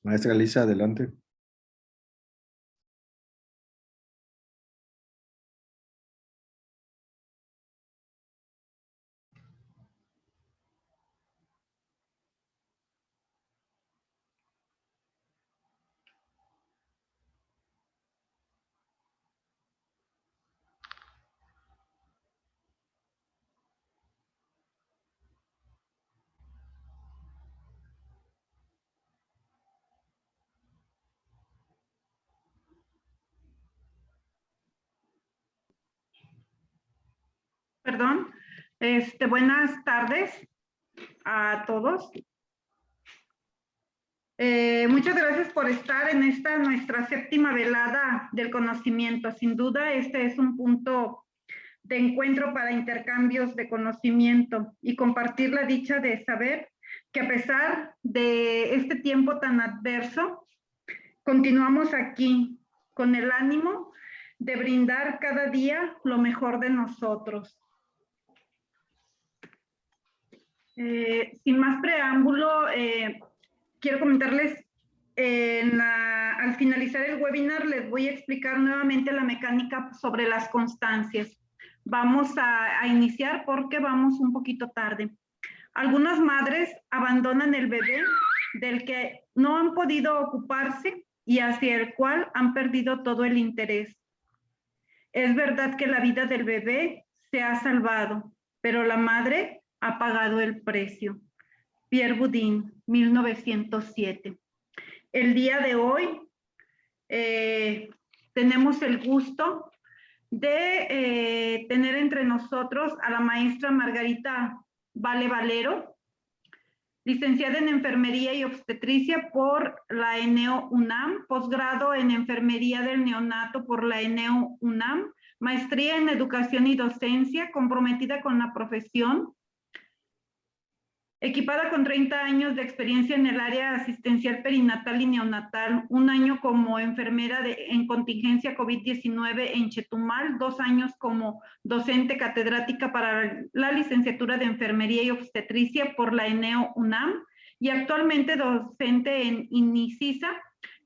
Maestra Elisa, adelante. Perdón. Buenas tardes a todos. Muchas gracias por estar en esta nuestra séptima velada del conocimiento. Sin duda, este es un punto de encuentro para intercambios de conocimiento y compartir la dicha de saber que a pesar de este tiempo tan adverso, continuamos aquí con el ánimo de brindar cada día lo mejor de nosotros. Sin más preámbulo, quiero comentarles, al finalizar el webinar les voy a explicar nuevamente la mecánica sobre las constancias. Vamos a iniciar porque vamos un poquito tarde. Algunas madres abandonan el bebé del que no han podido ocuparse y hacia el cual han perdido todo el interés. Es verdad que la vida del bebé se ha salvado, pero la madre ha pagado el precio. Pierre Boudin, 1907. El día de hoy tenemos el gusto de tener entre nosotros a la maestra Margarita Vale Valero, licenciada en Enfermería y Obstetricia por la ENEO UNAM, posgrado en Enfermería del Neonato por la ENEO UNAM, maestría en Educación y Docencia, comprometida con la profesión, equipada con 30 años de experiencia en el área asistencial perinatal y neonatal, 1 año como enfermera en contingencia COVID-19 en Chetumal, 2 años como docente catedrática para la licenciatura de Enfermería y Obstetricia por la ENEO UNAM y actualmente docente en INICISA,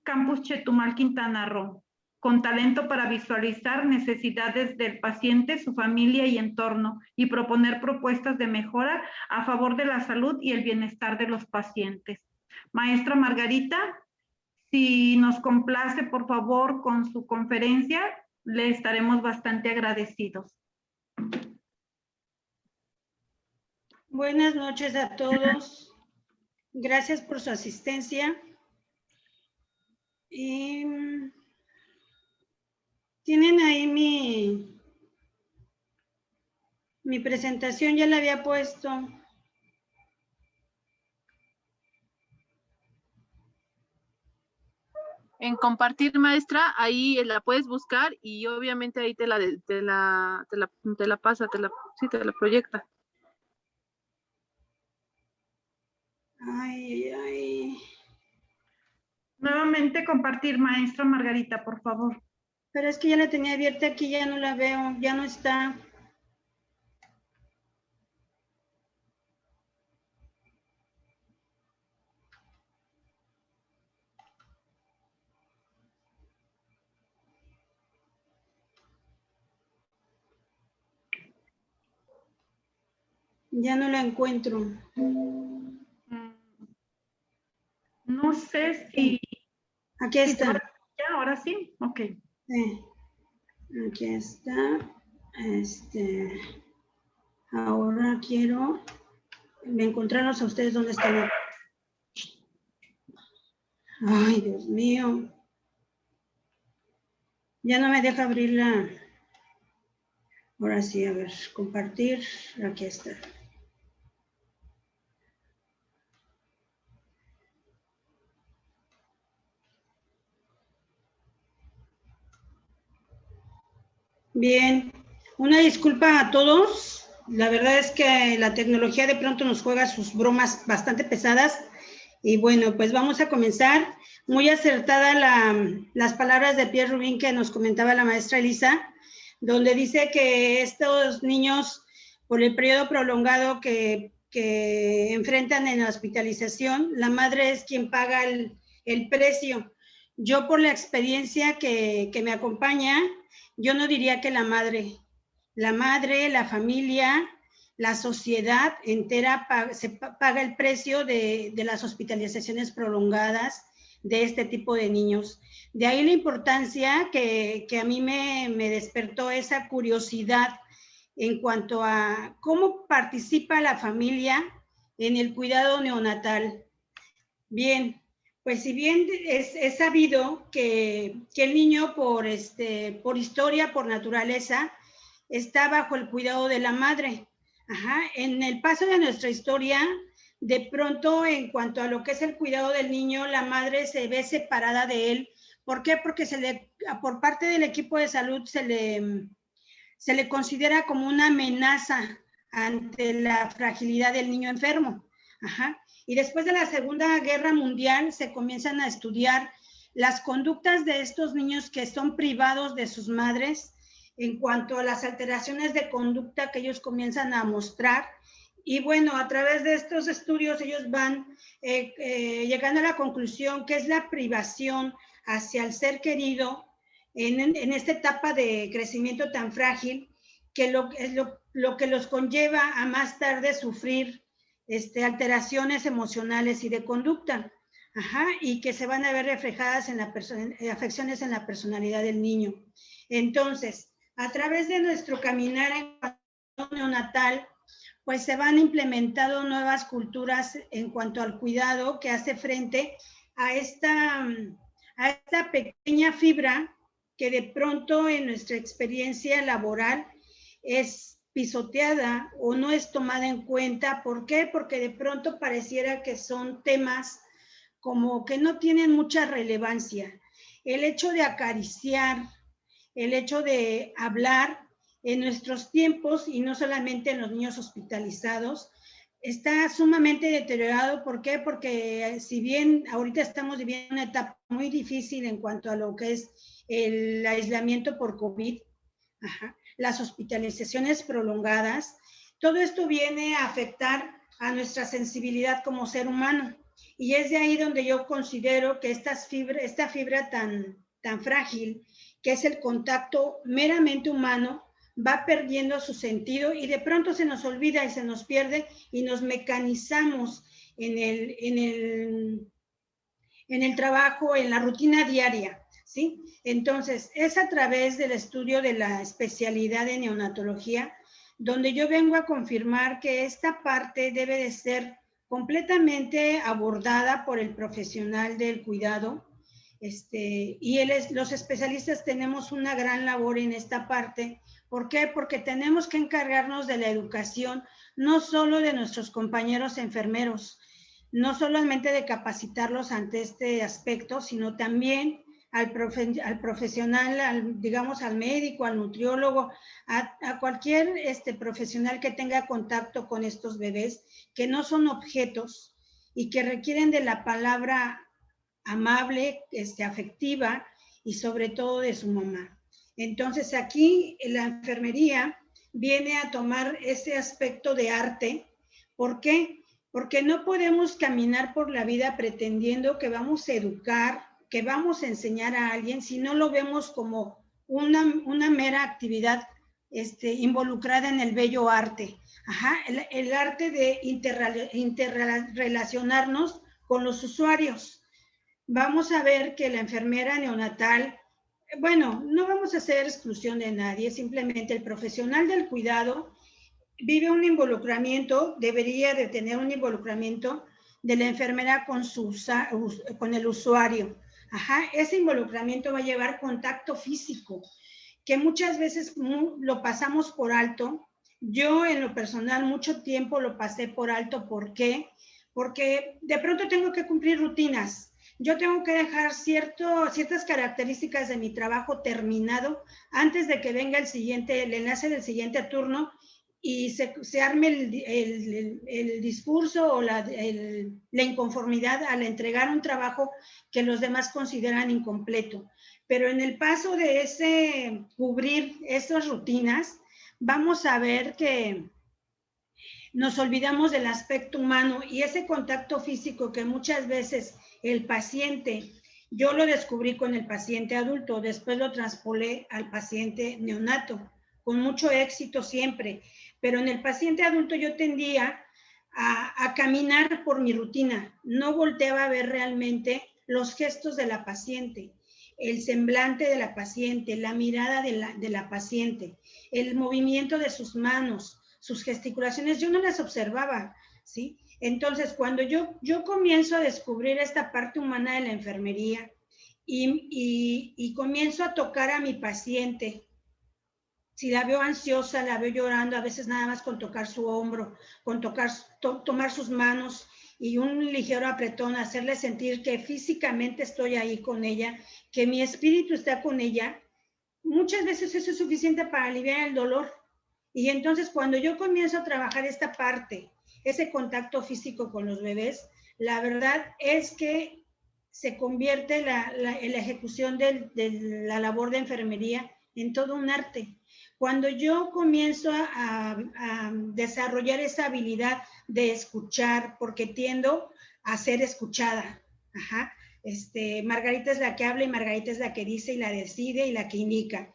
Campus Chetumal, Quintana Roo, con talento para visualizar necesidades del paciente, su familia y entorno y proponer propuestas de mejora a favor de la salud y el bienestar de los pacientes. Maestra Margarita, si nos complace, por favor, con su conferencia, le estaremos bastante agradecidos. Buenas noches a todos. Gracias por su asistencia. Tienen ahí mi presentación, ya la había puesto. En compartir, maestra, ahí la puedes buscar y obviamente ahí te la pasa, te la proyecta. Ay. Nuevamente compartir, maestra Margarita, por favor. Pero es que ya la tenía abierta aquí, ya no la veo, ya no está. Ya no la encuentro. No sé si... Aquí está. ¿Ya? ¿Ahora sí? Ok. Sí. Aquí está. Ahora quiero encontrarlos a ustedes dónde están. Ay, Dios mío. Ya no me deja abrirla. Ahora sí, a ver, compartir. Aquí está. Bien, una disculpa a todos. La verdad es que la tecnología de pronto nos juega sus bromas bastante pesadas. Y bueno, pues vamos a comenzar. Muy acertada las palabras de Pierre Boudin que nos comentaba la maestra Elisa, donde dice que estos niños, por el periodo prolongado que enfrentan en la hospitalización, la madre es quien paga el el precio. Yo por la experiencia que me acompaña, yo no diría que la madre, la familia, la sociedad entera paga el precio de las hospitalizaciones prolongadas de este tipo de niños. De ahí la importancia que a mí me despertó esa curiosidad en cuanto a cómo participa la familia en el cuidado neonatal. Bien, pues si bien es sabido que el niño por historia, por naturaleza, está bajo el cuidado de la madre. Ajá. En el paso de nuestra historia, de pronto en cuanto a lo que es el cuidado del niño, la madre se ve separada de él. ¿Por qué? Porque por parte del equipo de salud se le considera como una amenaza ante la fragilidad del niño enfermo. Ajá. Y después de la Segunda Guerra Mundial se comienzan a estudiar las conductas de estos niños que son privados de sus madres en cuanto a las alteraciones de conducta que ellos comienzan a mostrar. Y bueno, a través de estos estudios ellos van llegando a la conclusión que es la privación hacia el ser querido en esta etapa de crecimiento tan frágil, que lo que los conlleva a más tarde sufrir alteraciones emocionales y de conducta. Ajá, y que se van a ver reflejadas en afecciones en la personalidad del niño. Entonces, a través de nuestro caminar en cuanto neonatal, pues se van implementando nuevas culturas en cuanto al cuidado que hace frente a esta pequeña fibra que de pronto en nuestra experiencia laboral es pisoteada o no es tomada en cuenta. ¿Por qué? Porque de pronto pareciera que son temas como que no tienen mucha relevancia. El hecho de acariciar, el hecho de hablar en nuestros tiempos, y no solamente en los niños hospitalizados, está sumamente deteriorado. ¿Por qué? Porque si bien ahorita estamos viviendo una etapa muy difícil en cuanto a lo que es el aislamiento por COVID, ajá, las hospitalizaciones prolongadas, todo esto viene a afectar a nuestra sensibilidad como ser humano. Y es de ahí donde yo considero que esta fibra tan frágil, que es el contacto meramente humano, va perdiendo su sentido y de pronto se nos olvida y se nos pierde y nos mecanizamos en el trabajo, en la rutina diaria, ¿sí? Entonces, es a través del estudio de la especialidad de neonatología donde yo vengo a confirmar que esta parte debe de ser completamente abordada por el profesional del cuidado, y los especialistas tenemos una gran labor en esta parte. ¿Por qué? Porque tenemos que encargarnos de la educación, no solo de nuestros compañeros enfermeros, no solamente de capacitarlos ante este aspecto, sino también al profesional, digamos al médico, al nutriólogo, a cualquier profesional que tenga contacto con estos bebés, que no son objetos y que requieren de la palabra amable, afectiva y sobre todo de su mamá. Entonces aquí la enfermería viene a tomar ese aspecto de arte. ¿Por qué? Porque no podemos caminar por la vida pretendiendo que vamos a educar, que vamos a enseñar a alguien si no lo vemos como una mera actividad involucrada en el bello arte. Ajá, el arte de interrelacionarnos con los usuarios. Vamos a ver que la enfermera neonatal, bueno, no vamos a hacer exclusión de nadie, simplemente el profesional del cuidado vive un involucramiento, debería de tener un involucramiento de la enfermera con el usuario. Ajá, ese involucramiento va a llevar contacto físico, que muchas veces lo pasamos por alto. Yo en lo personal mucho tiempo lo pasé por alto. ¿Por qué? Porque de pronto tengo que cumplir rutinas. Yo tengo que dejar ciertas características de mi trabajo terminado antes de que venga el enlace del siguiente turno y se arme el discurso o la inconformidad al entregar un trabajo que los demás consideran incompleto. Pero en el paso de cubrir esas rutinas, vamos a ver que nos olvidamos del aspecto humano y ese contacto físico que muchas veces El paciente, yo lo descubrí con el paciente adulto, después lo traspolé al paciente neonato, con mucho éxito siempre, pero en el paciente adulto yo tendía a caminar por mi rutina, no volteaba a ver realmente los gestos de la paciente, el semblante de la paciente, la mirada de la paciente, el movimiento de sus manos, sus gesticulaciones, yo no las observaba, ¿sí? Entonces, cuando yo comienzo a descubrir esta parte humana de la enfermería y comienzo a tocar a mi paciente, si la veo ansiosa, la veo llorando, a veces nada más con tocar su hombro, con tomar sus manos y un ligero apretón, hacerle sentir que físicamente estoy ahí con ella, que mi espíritu está con ella, muchas veces eso es suficiente para aliviar el dolor. Y entonces cuando yo comienzo a trabajar esta parte, ese contacto físico con los bebés, la verdad es que se convierte la ejecución de la labor de enfermería en todo un arte. Cuando yo comienzo a desarrollar esa habilidad de escuchar, porque tiendo a ser escuchada, ajá, Margarita es la que habla y Margarita es la que dice y la decide y la que indica.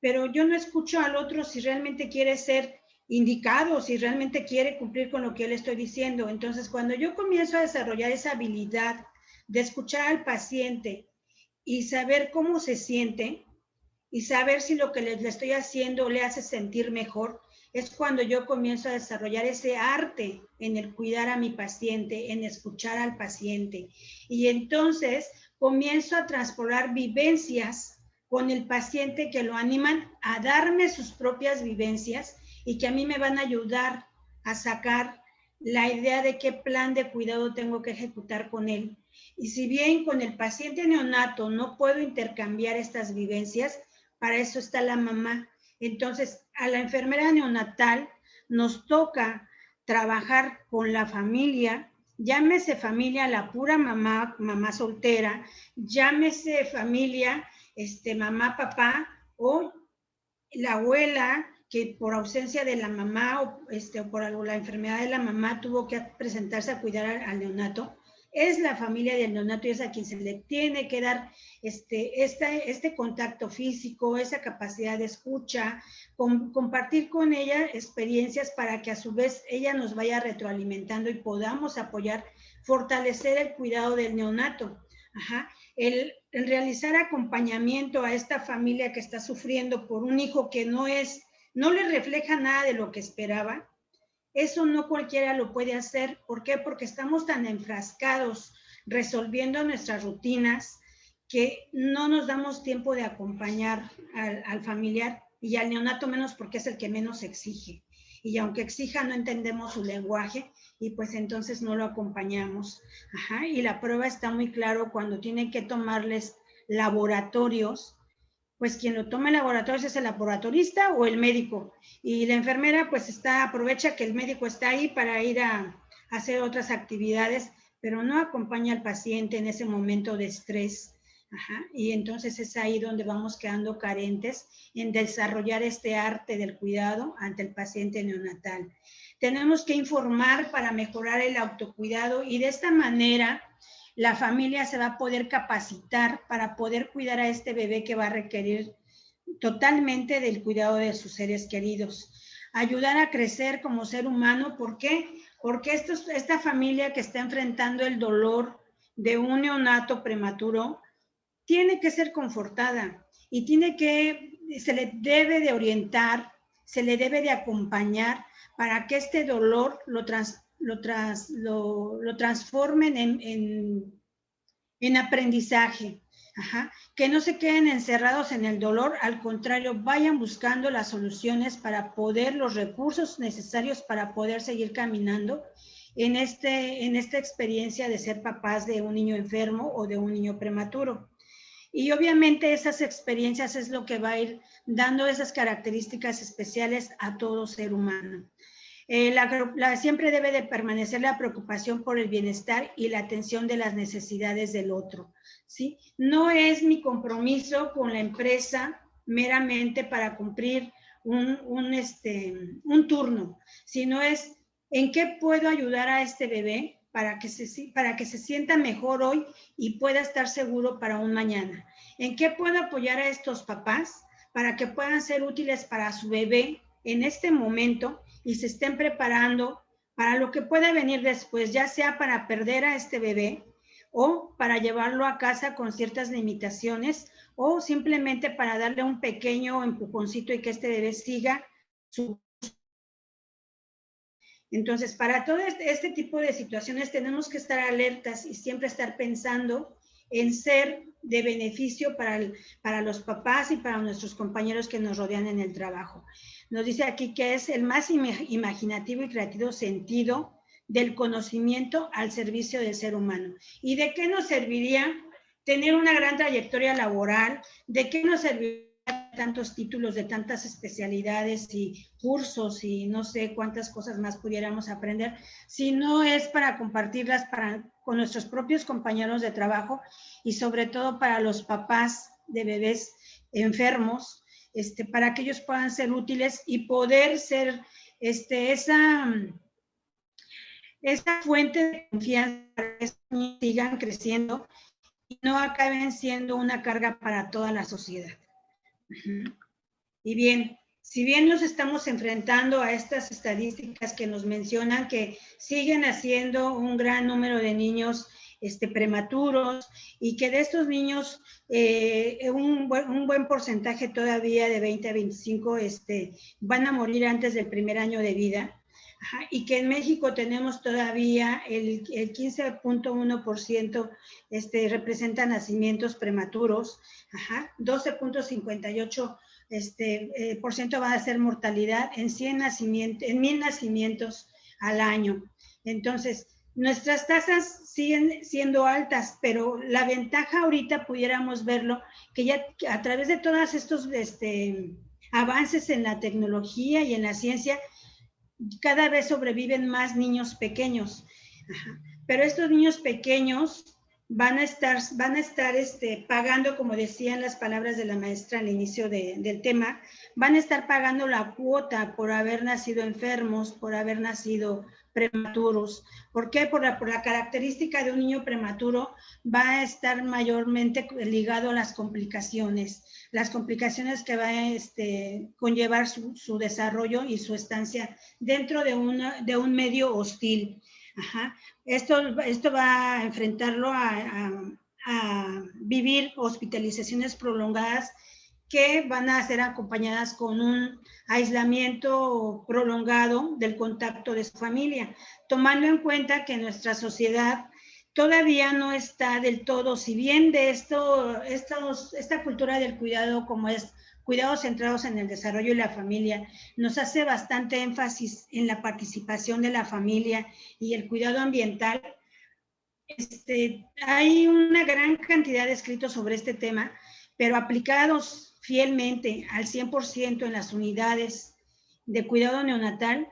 Pero yo no escucho al otro si realmente quiere ser indicado, si realmente quiere cumplir con lo que yo le estoy diciendo. Entonces, cuando yo comienzo a desarrollar esa habilidad de escuchar al paciente y saber cómo se siente y saber si lo que le estoy haciendo le hace sentir mejor, es cuando yo comienzo a desarrollar ese arte en el cuidar a mi paciente, en escuchar al paciente. Y entonces comienzo a transportar vivencias con el paciente que lo animan a darme sus propias vivencias y que a mí me van a ayudar a sacar la idea de qué plan de cuidado tengo que ejecutar con él. Y si bien con el paciente neonato no puedo intercambiar estas vivencias, para eso está la mamá. Entonces, a la enfermera neonatal nos toca trabajar con la familia, llámese familia la pura mamá, mamá soltera, llámese familia mamá, papá, o la abuela que por ausencia de la mamá o por la enfermedad de la mamá tuvo que presentarse a cuidar al neonato, es la familia del neonato y es a quien se le tiene que dar este contacto físico, esa capacidad de escucha, compartir con ella experiencias para que a su vez ella nos vaya retroalimentando y podamos apoyar, fortalecer el cuidado del neonato. Ajá. El realizar acompañamiento a esta familia que está sufriendo por un hijo que no le refleja nada de lo que esperaba, eso no cualquiera lo puede hacer. ¿Por qué? Porque estamos tan enfrascados resolviendo nuestras rutinas que no nos damos tiempo de acompañar al familiar y al neonato menos porque es el que menos exige. Y aunque exija, no entendemos su lenguaje y pues entonces no lo acompañamos. Ajá, y la prueba está muy claro cuando tienen que tomarles laboratorios, pues quien lo toma en laboratorios es el laboratorista o el médico. Y la enfermera pues aprovecha que el médico está ahí para ir a hacer otras actividades, pero no acompaña al paciente en ese momento de estrés. Ajá, y entonces es ahí donde vamos quedando carentes en desarrollar este arte del cuidado ante el paciente neonatal. Tenemos que informar para mejorar el autocuidado y de esta manera la familia se va a poder capacitar para poder cuidar a este bebé que va a requerir totalmente del cuidado de sus seres queridos. Ayudar a crecer como ser humano, ¿por qué? Porque esta familia que está enfrentando el dolor de un neonato prematuro tiene que ser confortada y se le debe de orientar, se le debe de acompañar para que este dolor lo transformen en aprendizaje. Ajá. Que no se queden encerrados en el dolor, al contrario, vayan buscando las soluciones para poder, los recursos necesarios para poder seguir caminando en esta experiencia de ser papás de un niño enfermo o de un niño prematuro. Y obviamente esas experiencias es lo que va a ir dando esas características especiales a todo ser humano. Siempre debe de permanecer la preocupación por el bienestar y la atención de las necesidades del otro, ¿sí? No es mi compromiso con la empresa meramente para cumplir un turno, sino es en qué puedo ayudar a este bebé para que se sienta mejor hoy y pueda estar seguro para un mañana. ¿En qué puedo apoyar a estos papás para que puedan ser útiles para su bebé en este momento y se estén preparando para lo que pueda venir después, ya sea para perder a este bebé o para llevarlo a casa con ciertas limitaciones o simplemente para darle un pequeño empujoncito y que este bebé siga su... Entonces, para todo este tipo de situaciones tenemos que estar alertas y siempre estar pensando en ser de beneficio para los papás y para nuestros compañeros que nos rodean en el trabajo. Nos dice aquí que es el más imaginativo y creativo sentido del conocimiento al servicio del ser humano. ¿Y de qué nos serviría tener una gran trayectoria laboral? ¿De qué nos serviría tantos títulos de tantas especialidades y cursos y no sé cuántas cosas más pudiéramos aprender, si no es para compartirlas con nuestros propios compañeros de trabajo y sobre todo para los papás de bebés enfermos, para que ellos puedan ser útiles y poder ser esa fuente de confianza para que sigan creciendo y no acaben siendo una carga para toda la sociedad. Y bien, si bien nos estamos enfrentando a estas estadísticas que nos mencionan que siguen haciendo un gran número de niños prematuros y que de estos niños un buen porcentaje todavía de 20 a 25 van a morir antes del primer año de vida. Ajá, y que en México tenemos todavía el 15.1% representa nacimientos prematuros, 12.58% por ciento va a ser mortalidad en 1000 nacimientos al año. Entonces, nuestras tasas siguen siendo altas, pero la ventaja ahorita pudiéramos verlo, que ya a través de todos estos avances en la tecnología y en la ciencia, cada vez sobreviven más niños pequeños. Ajá. Pero estos niños pequeños van a estar pagando, como decían las palabras de la maestra al inicio del tema, van a estar pagando la cuota por haber nacido enfermos, por haber nacido prematuros. ¿Por qué? Por la característica de un niño prematuro va a estar mayormente ligado a las complicaciones que va a conllevar su desarrollo y su estancia dentro de un medio hostil. Ajá. Esto va a enfrentarlo a vivir hospitalizaciones prolongadas que van a ser acompañadas con un aislamiento prolongado del contacto de su familia, tomando en cuenta que nuestra sociedad todavía no está del todo, si bien de esta cultura del cuidado, como es cuidados centrados en el desarrollo y la familia, nos hace bastante énfasis en la participación de la familia y el cuidado ambiental. Hay una gran cantidad de escritos sobre este tema, pero aplicados fielmente al 100% en las unidades de cuidado neonatal,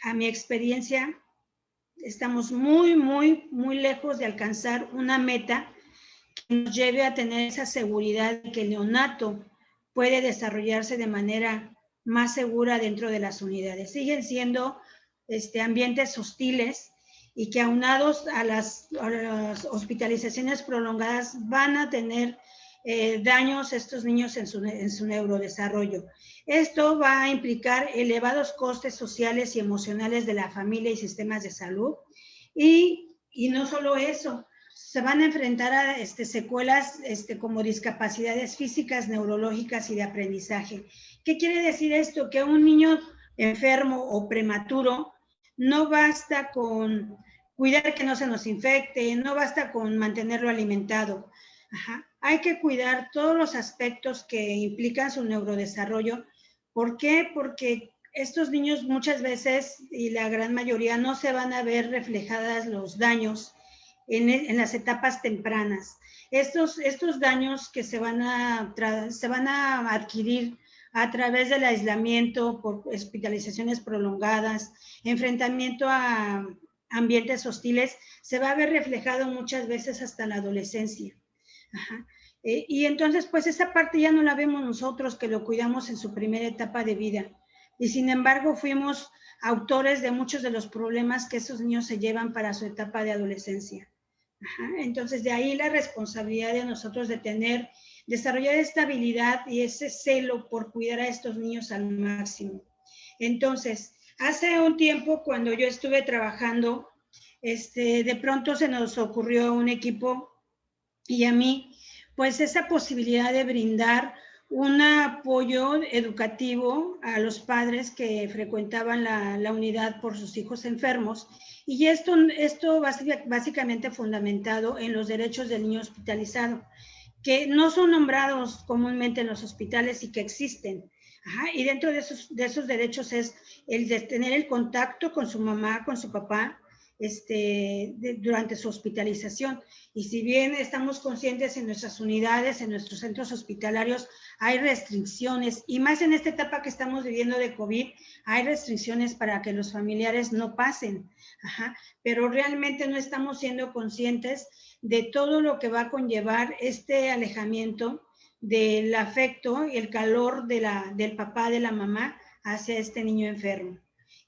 a mi experiencia, estamos muy, muy, muy lejos de alcanzar una meta que nos lleve a tener esa seguridad de que el neonato puede desarrollarse de manera más segura dentro de las unidades. Siguen siendo ambientes hostiles y que aunados a las hospitalizaciones prolongadas van a tener daños estos niños en su neurodesarrollo. Esto va a implicar elevados costes sociales y emocionales de la familia y sistemas de salud. Y no solo eso, se van a enfrentar a secuelas como discapacidades físicas, neurológicas y de aprendizaje. ¿Qué quiere decir esto? Que un niño enfermo o prematuro no basta con cuidar que no se nos infecte, no basta con mantenerlo alimentado. Ajá. Hay que cuidar todos los aspectos que implican su neurodesarrollo. ¿Por qué? Porque estos niños muchas veces, y la gran mayoría, no se van a ver reflejadas los daños en las etapas tempranas. Estos daños que se van a adquirir a través del aislamiento por hospitalizaciones prolongadas, enfrentamiento a ambientes hostiles, se va a ver reflejado muchas veces hasta la adolescencia. Ajá. Y entonces, pues esa parte ya no la vemos nosotros que lo cuidamos en su primera etapa de vida. y sin embargo fuimos autores de muchos de los problemas que esos niños se llevan para su etapa de adolescencia. Ajá. Entonces, de ahí la responsabilidad de nosotros de desarrollar esta habilidad y ese celo por cuidar a estos niños al máximo. Entonces, hace un tiempo, cuando yo estuve trabajando, de pronto se nos ocurrió un equipo y a mí, pues esa posibilidad de brindar un apoyo educativo a los padres que frecuentaban la unidad por sus hijos enfermos. Y esto básicamente fundamentado en los derechos del niño hospitalizado, que no son nombrados comúnmente en los hospitales y que existen. Ajá, y dentro de esos derechos es el de tener el contacto con su mamá, con su papá, durante su hospitalización. Y si bien estamos conscientes en nuestras unidades, en nuestros centros hospitalarios, hay restricciones, y más en esta etapa que estamos viviendo de COVID, hay restricciones para que los familiares no pasen. Ajá, pero realmente no estamos siendo conscientes de todo lo que va a conllevar este alejamiento del afecto y el calor del papá, de la mamá, hacia este niño enfermo.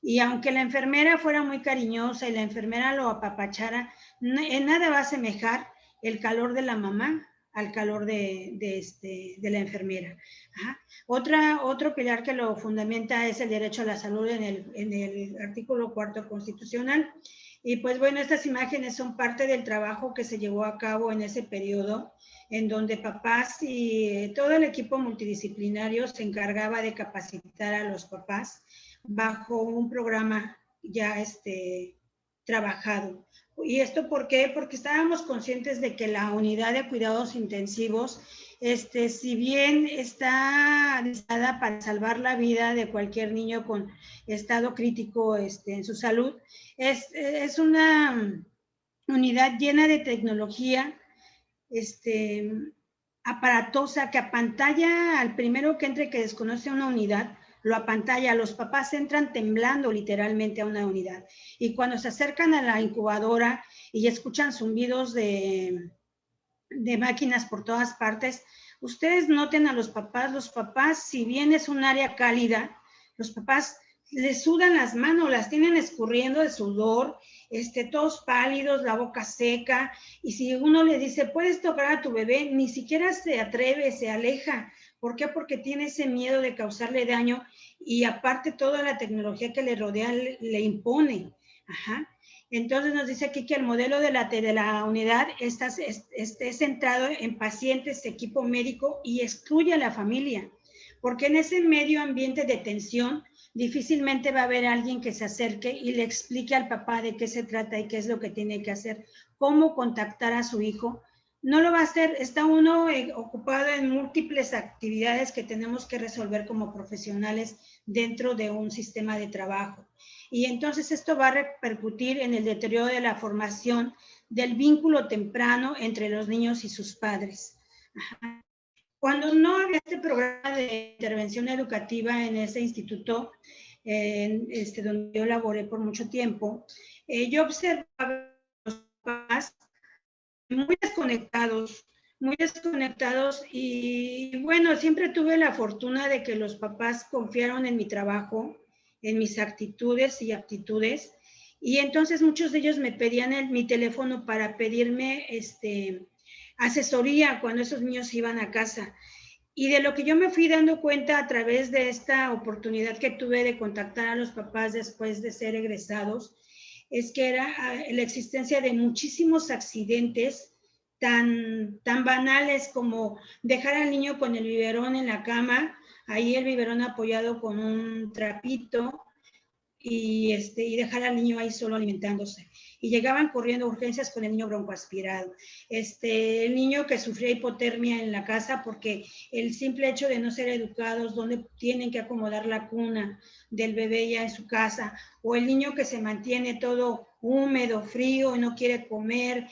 Y aunque la enfermera fuera muy cariñosa y la enfermera lo apapachara, en nada va a asemejar el calor de la mamá al calor de la enfermera. Ajá. Otro pilar que lo fundamenta es el derecho a la salud en el artículo 4 constitucional. Y pues bueno, estas imágenes son parte del trabajo que se llevó a cabo en ese periodo, en donde papás y todo el equipo multidisciplinario se encargaba de capacitar a los papás bajo un programa ya trabajado. ¿Y esto por qué? Porque estábamos conscientes de que la unidad de cuidados intensivos, si bien está diseñada para salvar la vida de cualquier niño con estado crítico en su salud, es una unidad llena de tecnología aparatosa que apantalla al primero que entre que desconoce una unidad, lo apantalla. Los papás entran temblando literalmente a una unidad. Y cuando se acercan a la incubadora y escuchan zumbidos de máquinas por todas partes, ustedes noten a los papás, si bien es un área cálida, los papás les sudan las manos, las tienen escurriendo de sudor, todos pálidos, la boca seca, y si uno le dice, ¿puedes tocar a tu bebé?, ni siquiera se atreve, se aleja. ¿Por qué? Porque tiene ese miedo de causarle daño, y aparte toda la tecnología que le rodea le impone. Ajá. Entonces nos dice aquí que el modelo de la unidad está centrado en pacientes, equipo médico, y excluye a la familia, porque en ese medio ambiente de tensión difícilmente va a haber alguien que se acerque y le explique al papá de qué se trata y qué es lo que tiene que hacer, cómo contactar a su hijo. No lo va a hacer, está uno ocupado en múltiples actividades que tenemos que resolver como profesionales dentro de un sistema de trabajo. Y entonces esto va a repercutir en el deterioro de la formación del vínculo temprano entre los niños y sus padres. Ajá. Cuando no había este programa de intervención educativa en ese instituto, donde yo laboré por mucho tiempo, yo observaba a los papás muy desconectados, y bueno, siempre tuve la fortuna de que los papás confiaron en mi trabajo, en mis actitudes y aptitudes, y entonces muchos de ellos me pedían mi teléfono para pedirme asesoría cuando esos niños iban a casa. Y de lo que yo me fui dando cuenta a través de esta oportunidad que tuve de contactar a los papás después de ser egresados, es que era la existencia de muchísimos accidentes tan banales como dejar al niño con el biberón en la cama, ahí el biberón apoyado con un trapito, y dejar al niño ahí solo alimentándose. Y llegaban corriendo a urgencias con el niño broncoaspirado. El niño que sufría hipotermia en la casa porque el simple hecho de no ser educados, donde tienen que acomodar la cuna del bebé ya en su casa, o el niño que se mantiene todo húmedo, frío, y no quiere comer,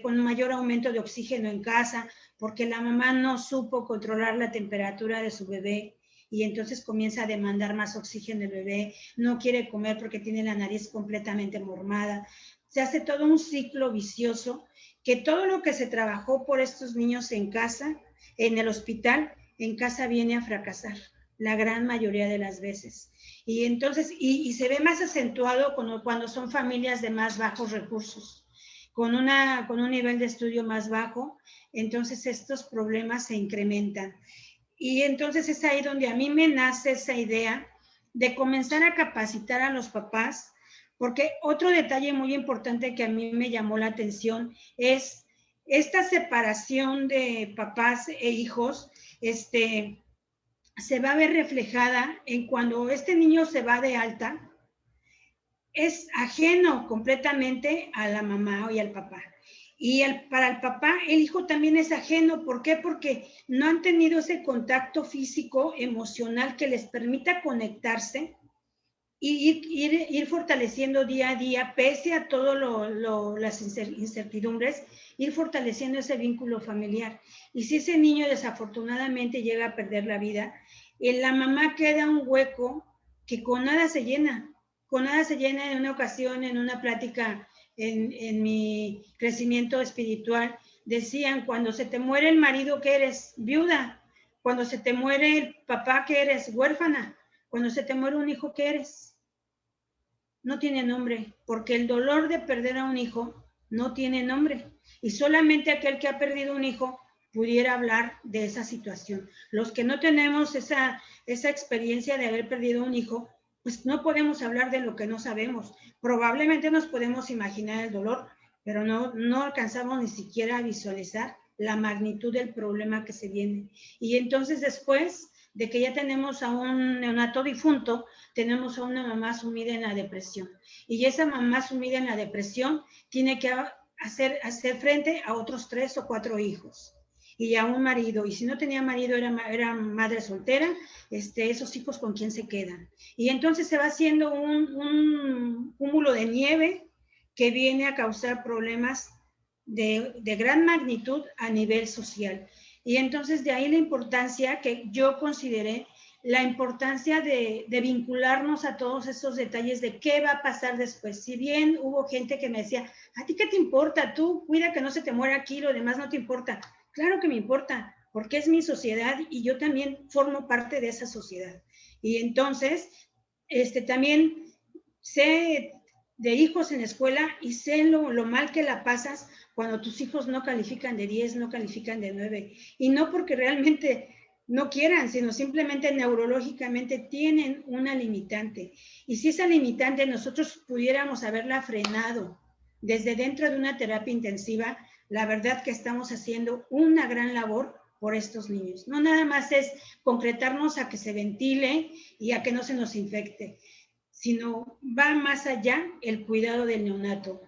con mayor aumento de oxígeno en casa, porque la mamá no supo controlar la temperatura de su bebé, y entonces comienza a demandar más oxígeno el bebé, no quiere comer porque tiene la nariz completamente mormada. Se hace todo un ciclo vicioso que todo lo que se trabajó por estos niños en casa, en el hospital, en casa viene a fracasar. la gran mayoría de las veces. Y entonces, y se ve más acentuado cuando son familias de más bajos recursos, con un nivel de estudio más bajo, entonces estos problemas se incrementan. Y entonces es ahí donde a mí me nace esa idea de comenzar a capacitar a los papás, porque otro detalle muy importante que a mí me llamó la atención es esta separación de papás e hijos, se va a ver reflejada en cuando este niño se va de alta, es ajeno completamente a la mamá y al papá. Y para el papá, el hijo también es ajeno. ¿Por qué? Porque no han tenido ese contacto físico, emocional que les permita conectarse y ir fortaleciendo día a día, pese a todas las incertidumbres, ir fortaleciendo ese vínculo familiar. Y si ese niño desafortunadamente llega a perder la vida, en la mamá queda un hueco que con nada se llena. Con nada se llena. En una ocasión, en una plática en mi crecimiento espiritual, decían, cuando se te muere el marido, ¿qué eres? Viuda. Cuando se te muere el papá, ¿qué eres? Huérfana. Cuando se te muere un hijo, ¿qué eres? No tiene nombre, porque el dolor de perder a un hijo no tiene nombre. Y solamente aquel que ha perdido un hijo pudiera hablar de esa situación. Los que no tenemos esa experiencia de haber perdido un hijo, pues no podemos hablar de lo que no sabemos. Probablemente nos podemos imaginar el dolor, pero no alcanzamos ni siquiera a visualizar la magnitud del problema que se viene. Y entonces después de que ya tenemos a un neonato difunto, tenemos a una mamá sumida en la depresión. Y esa mamá sumida en la depresión tiene que hacer frente a otros 3 o 4 hijos y a un marido. Y si no tenía marido, era madre soltera, esos hijos con quién se quedan. Y entonces se va haciendo un cúmulo de nieve que viene a causar problemas de gran magnitud a nivel social. Y entonces de ahí la importancia que yo consideré, la importancia de vincularnos a todos esos detalles de qué va a pasar después. Si bien hubo gente que me decía, ¿a ti qué te importa? Tú cuida que no se te muera aquí, lo demás no te importa. Claro que me importa, porque es mi sociedad y yo también formo parte de esa sociedad. Y entonces, también sé de hijos en la escuela y sé lo mal que la pasas cuando tus hijos no califican de 10, no califican de 9. Y no porque realmente no quieran, sino simplemente neurológicamente tienen una limitante. Y si esa limitante nosotros pudiéramos haberla frenado desde dentro de una terapia intensiva, la verdad que estamos haciendo una gran labor por estos niños. No nada más es concretarnos a que se ventile y a que no se nos infecte, sino va más allá el cuidado del neonato.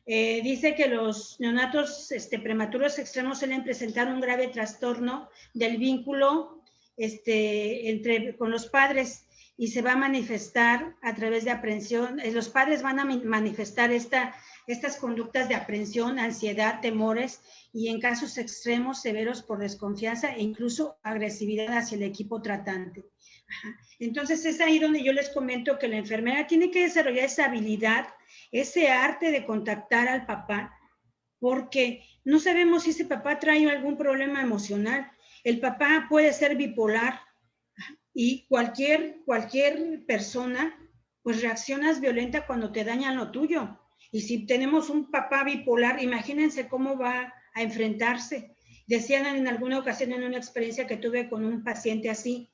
Dice que los neonatos prematuros extremos suelen presentar un grave trastorno del vínculo con los padres y se va a manifestar a través de aprensión. Los padres van a manifestar estas conductas de aprensión, ansiedad, temores y en casos extremos severos por desconfianza e incluso agresividad hacia el equipo tratante. Entonces es ahí donde yo les comento que la enfermera tiene que desarrollar esa habilidad, ese arte de contactar al papá, porque no sabemos si ese papá trae algún problema emocional. El papá puede ser bipolar y cualquier persona pues reaccionas violenta cuando te dañan lo tuyo. Y si tenemos un papá bipolar, imagínense cómo va a enfrentarse. Decían en alguna ocasión en una experiencia que tuve con un paciente así,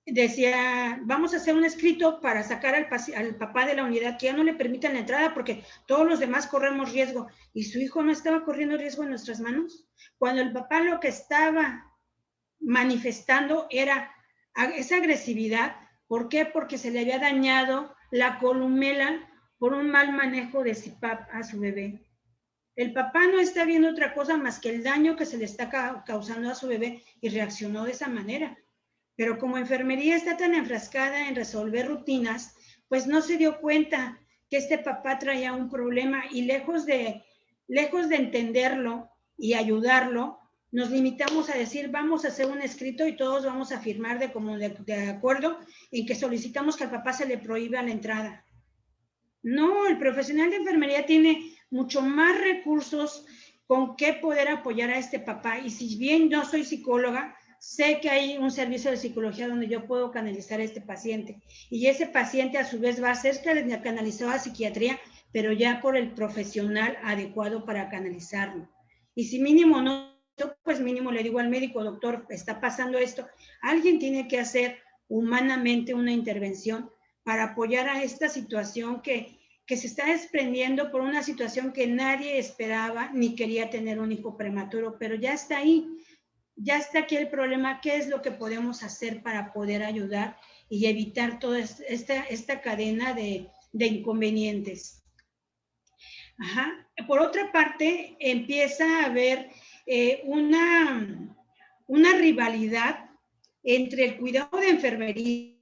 decía, vamos a hacer un escrito para sacar al papá de la unidad, que ya no le permitan la entrada porque todos los demás corremos riesgo. ¿Y su hijo no estaba corriendo riesgo en nuestras manos? Cuando el papá lo que estaba manifestando era esa agresividad. ¿Por qué? Porque se le había dañado la columela por un mal manejo de CPAP a su bebé. El papá no está viendo otra cosa más que el daño que se le está causando a su bebé y reaccionó de esa manera. Pero como enfermería está tan enfrascada en resolver rutinas, pues no se dio cuenta que este papá traía un problema y lejos de entenderlo y ayudarlo, nos limitamos a decir, vamos a hacer un escrito y todos vamos a firmar de acuerdo en que solicitamos que al papá se le prohíba la entrada. No, el profesional de enfermería tiene mucho más recursos con qué poder apoyar a este papá. Y si bien yo soy psicóloga, sé que hay un servicio de psicología donde yo puedo canalizar a este paciente. Y ese paciente a su vez va a ser canalizado a psiquiatría, pero ya por el profesional adecuado para canalizarlo. Y si mínimo no, pues mínimo le digo al médico, doctor, está pasando esto. Alguien tiene que hacer humanamente una intervención para apoyar a esta situación que se está desprendiendo por una situación que nadie esperaba ni quería tener un hijo prematuro, pero ya está ahí. Ya está aquí el problema. ¿Qué es lo que podemos hacer para poder ayudar y evitar toda esta cadena de inconvenientes? Ajá. Por otra parte, empieza a haber una rivalidad entre el cuidado de enfermería,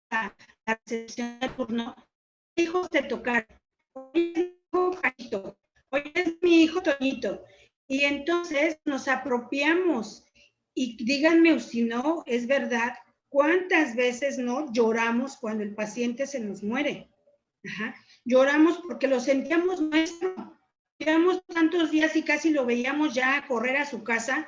la recepción de turno. Hijos te tocaron. Hoy es mi hijo Jaito, hoy es mi hijo Toñito. Y entonces nos apropiamos. Y díganme si no, es verdad, ¿cuántas veces no lloramos cuando el paciente se nos muere? Ajá. Lloramos porque lo sentíamos nuestro. Llevamos tantos días y casi lo veíamos ya correr a su casa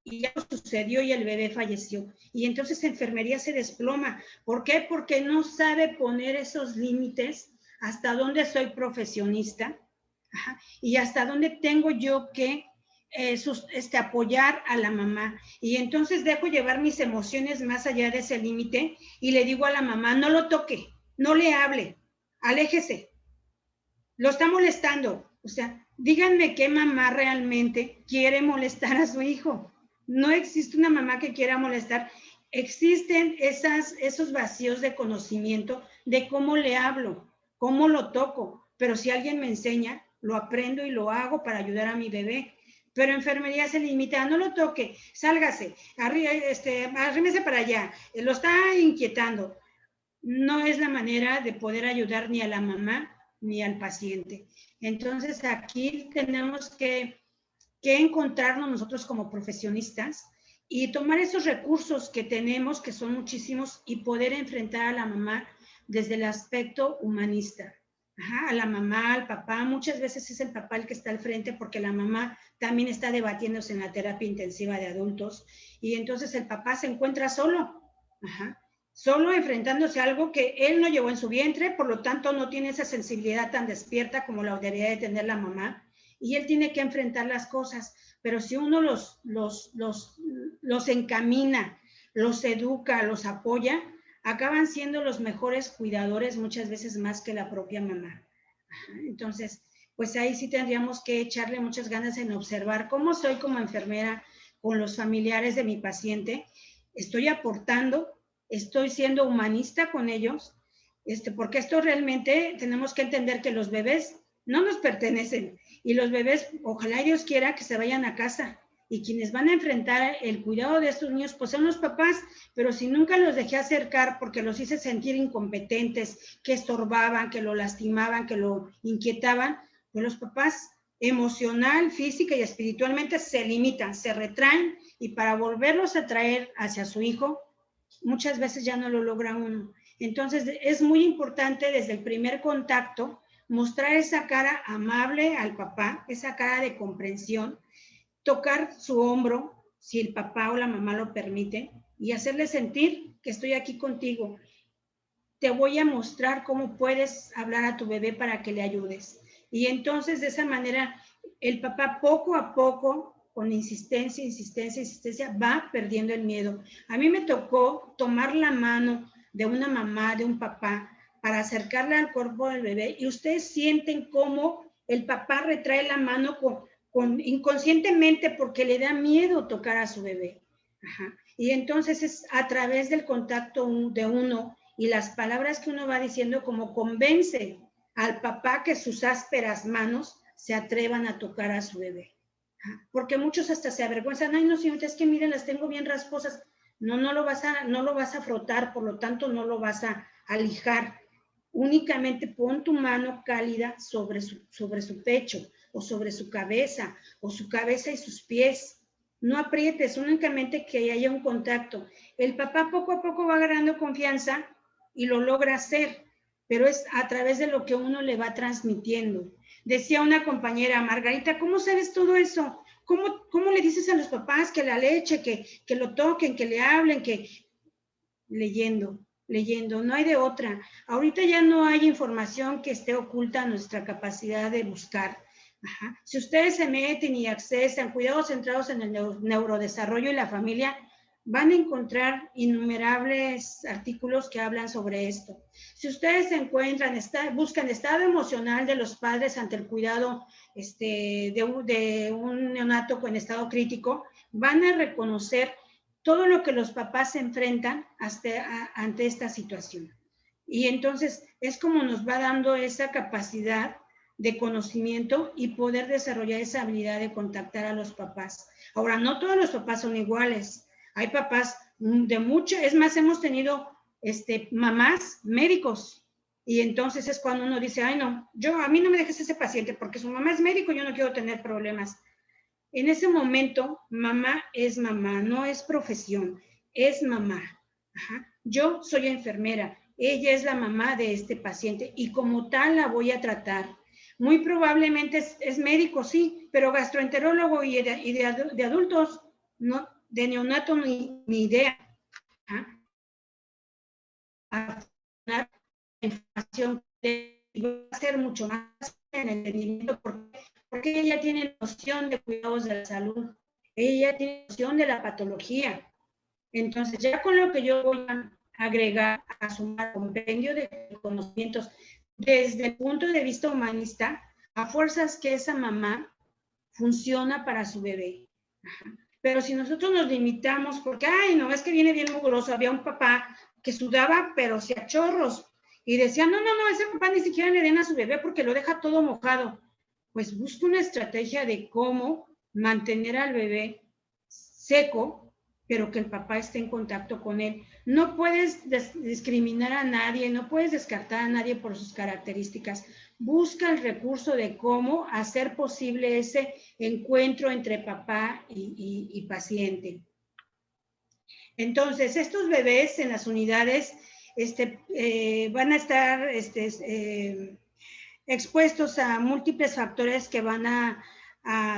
y ya sucedió y el bebé falleció. Y entonces enfermería se desploma. ¿Por qué? Porque no sabe poner esos límites hasta dónde soy profesionista, ajá, y hasta dónde tengo yo que apoyar a la mamá. Y entonces dejo llevar mis emociones más allá de ese límite y le digo a la mamá, no lo toque, no le hable, aléjese, lo está molestando. O sea, díganme qué mamá realmente quiere molestar a su hijo. No existe una mamá que quiera molestar. Existen esos vacíos de conocimiento de cómo le hablo, cómo lo toco. Pero si alguien me enseña, lo aprendo y lo hago para ayudar a mi bebé. Pero enfermería se limita a no lo toque, sálgase, arrímese para allá, lo está inquietando. No es la manera de poder ayudar ni a la mamá ni al paciente. Entonces aquí tenemos que encontrarnos nosotros como profesionistas y tomar esos recursos que tenemos, que son muchísimos, y poder enfrentar a la mamá desde el aspecto humanista. Ajá, a la mamá, al papá, muchas veces es el papá el que está al frente porque la mamá también está debatiéndose en la terapia intensiva de adultos y entonces el papá se encuentra solo, ajá, solo enfrentándose a algo que él no llevó en su vientre, por lo tanto no tiene esa sensibilidad tan despierta como la debería de tener la mamá, y él tiene que enfrentar las cosas, pero si uno los encamina, los educa, los apoya, acaban siendo los mejores cuidadores muchas veces más que la propia mamá. Entonces, pues ahí sí tendríamos que echarle muchas ganas en observar cómo soy como enfermera con los familiares de mi paciente. Estoy aportando, estoy siendo humanista con ellos, porque esto realmente tenemos que entender que los bebés no nos pertenecen y los bebés, ojalá Dios quiera que se vayan a casa, y quienes van a enfrentar el cuidado de estos niños pues son los papás, pero si nunca los dejé acercar porque los hice sentir incompetentes, que estorbaban, que lo lastimaban, que lo inquietaban, pues los papás emocional, física y espiritualmente se limitan, se retraen, y para volverlos a traer hacia su hijo muchas veces ya no lo logra uno. Entonces es muy importante desde el primer contacto mostrar esa cara amable al papá, esa cara de comprensión, tocar su hombro, si el papá o la mamá lo permite, y hacerle sentir que estoy aquí contigo. Te voy a mostrar cómo puedes hablar a tu bebé para que le ayudes. Y entonces de esa manera el papá poco a poco, con insistencia, va perdiendo el miedo. A mí me tocó tomar la mano de una mamá, de un papá, para acercarle al cuerpo del bebé, y ustedes sienten cómo el papá retrae la mano inconscientemente porque le da miedo tocar a su bebé. Ajá. Y entonces es a través del contacto de uno y las palabras que uno va diciendo como convence al papá que sus ásperas manos se atrevan a tocar a su bebé. Ajá. Porque muchos hasta se avergüenzan, ay no señorita, es que miren, las tengo bien rasposas. No lo vas a frotar, por lo tanto no lo vas a lijar. Únicamente pon tu mano cálida sobre su pecho, o sobre su cabeza, o su cabeza y sus pies. No aprietes, únicamente que haya un contacto. El papá poco a poco va agarrando confianza y lo logra hacer, pero es a través de lo que uno le va transmitiendo. Decía una compañera, Margarita, ¿cómo sabes todo eso? ¿Cómo le dices a los papás que la leche, que lo toquen, que le hablen, que leyendo, no hay de otra. Ahorita ya no hay información que esté oculta a nuestra capacidad de buscar. Ajá. Si ustedes se meten y accesan cuidados centrados en el neurodesarrollo y la familia, van a encontrar innumerables artículos que hablan sobre esto. Si ustedes se encuentran, buscan estado emocional de los padres ante el cuidado de un neonato con estado crítico, van a reconocer todo lo que los papás se enfrentan ante esta situación. Y entonces es como nos va dando esa capacidad de conocimiento y poder desarrollar esa habilidad de contactar a los papás. Ahora, no todos los papás son iguales. Hay papás de mucho, es más, hemos tenido mamás médicos. Y entonces es cuando uno dice, ay no, a mí no me dejes ese paciente porque su mamá es médico, yo no quiero tener problemas. En ese momento, mamá es mamá, no es profesión, es mamá. Ajá. Yo soy enfermera, ella es la mamá de este paciente y como tal la voy a tratar. Muy probablemente es médico, sí, pero gastroenterólogo y de adultos, no, de neonato ni idea. La información va a ser mucho más en el entendimiento porque ella tiene noción de cuidados de la salud, ella tiene noción de la patología. Entonces, ya con lo que yo voy a agregar a su compendio de conocimientos desde el punto de vista humanista, a fuerzas que esa mamá funciona para su bebé. Ajá. Pero si nosotros nos limitamos, porque, ay, no, es que viene bien mugroso, había un papá que sudaba, pero sí a chorros, y decía, no, ese papá ni siquiera le den a su bebé porque lo deja todo mojado. Pues busca una estrategia de cómo mantener al bebé seco, pero que el papá esté en contacto con él. No puedes discriminar a nadie, no puedes descartar a nadie por sus características. Busca el recurso de cómo hacer posible ese encuentro entre papá y paciente. Entonces, estos bebés en las unidades van a estar expuestos a múltiples factores que van a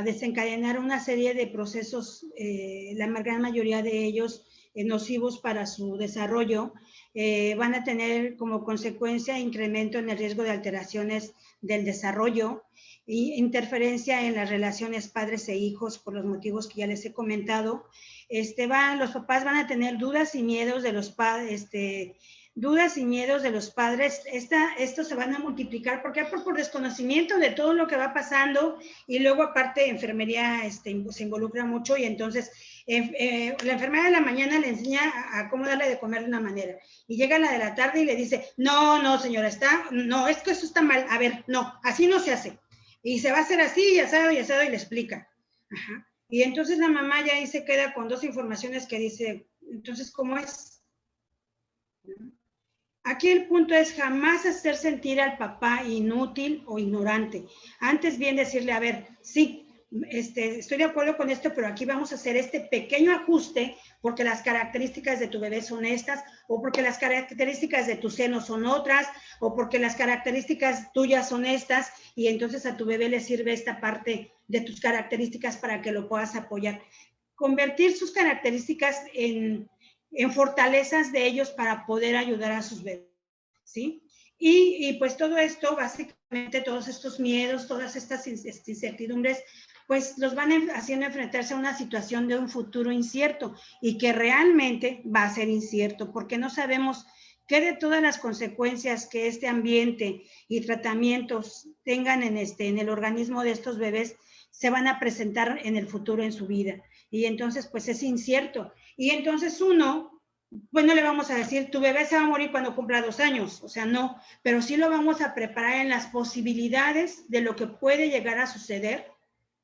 desencadenar una serie de procesos, la gran mayoría de ellos nocivos para su desarrollo. Van a tener como consecuencia incremento en el riesgo de alteraciones del desarrollo e interferencia en las relaciones padres e hijos por los motivos que ya les he comentado. Los papás van a tener dudas y miedos de los padres, estos se van a multiplicar porque por desconocimiento de todo lo que va pasando y luego aparte enfermería se involucra mucho y entonces la enfermera de la mañana le enseña a cómo darle de comer de una manera y llega la de la tarde y le dice, no señora, no, es que eso está mal, a ver, no, así no se hace y se va a hacer así y asado y le explica. Ajá. Y entonces la mamá ya ahí se queda con dos informaciones que dice, entonces, ¿cómo es? Aquí el punto es jamás hacer sentir al papá inútil o ignorante. Antes bien decirle, a ver, sí, estoy de acuerdo con esto, pero aquí vamos a hacer este pequeño ajuste porque las características de tu bebé son estas, o porque las características de tu seno son otras, o porque las características tuyas son estas, y entonces a tu bebé le sirve esta parte de tus características para que lo puedas apoyar. Convertir sus características en fortalezas de ellos para poder ayudar a sus bebés, ¿sí? Y pues todo esto, básicamente todos estos miedos, todas estas incertidumbres, pues los van haciendo enfrentarse a una situación de un futuro incierto y que realmente va a ser incierto porque no sabemos qué de todas las consecuencias que este ambiente y tratamientos tengan en el organismo de estos bebés se van a presentar en el futuro en su vida. Y entonces, pues es incierto. Y entonces uno, pues no le vamos a decir, tu bebé se va a morir cuando cumpla 2 años, o sea, no, pero sí lo vamos a preparar en las posibilidades de lo que puede llegar a suceder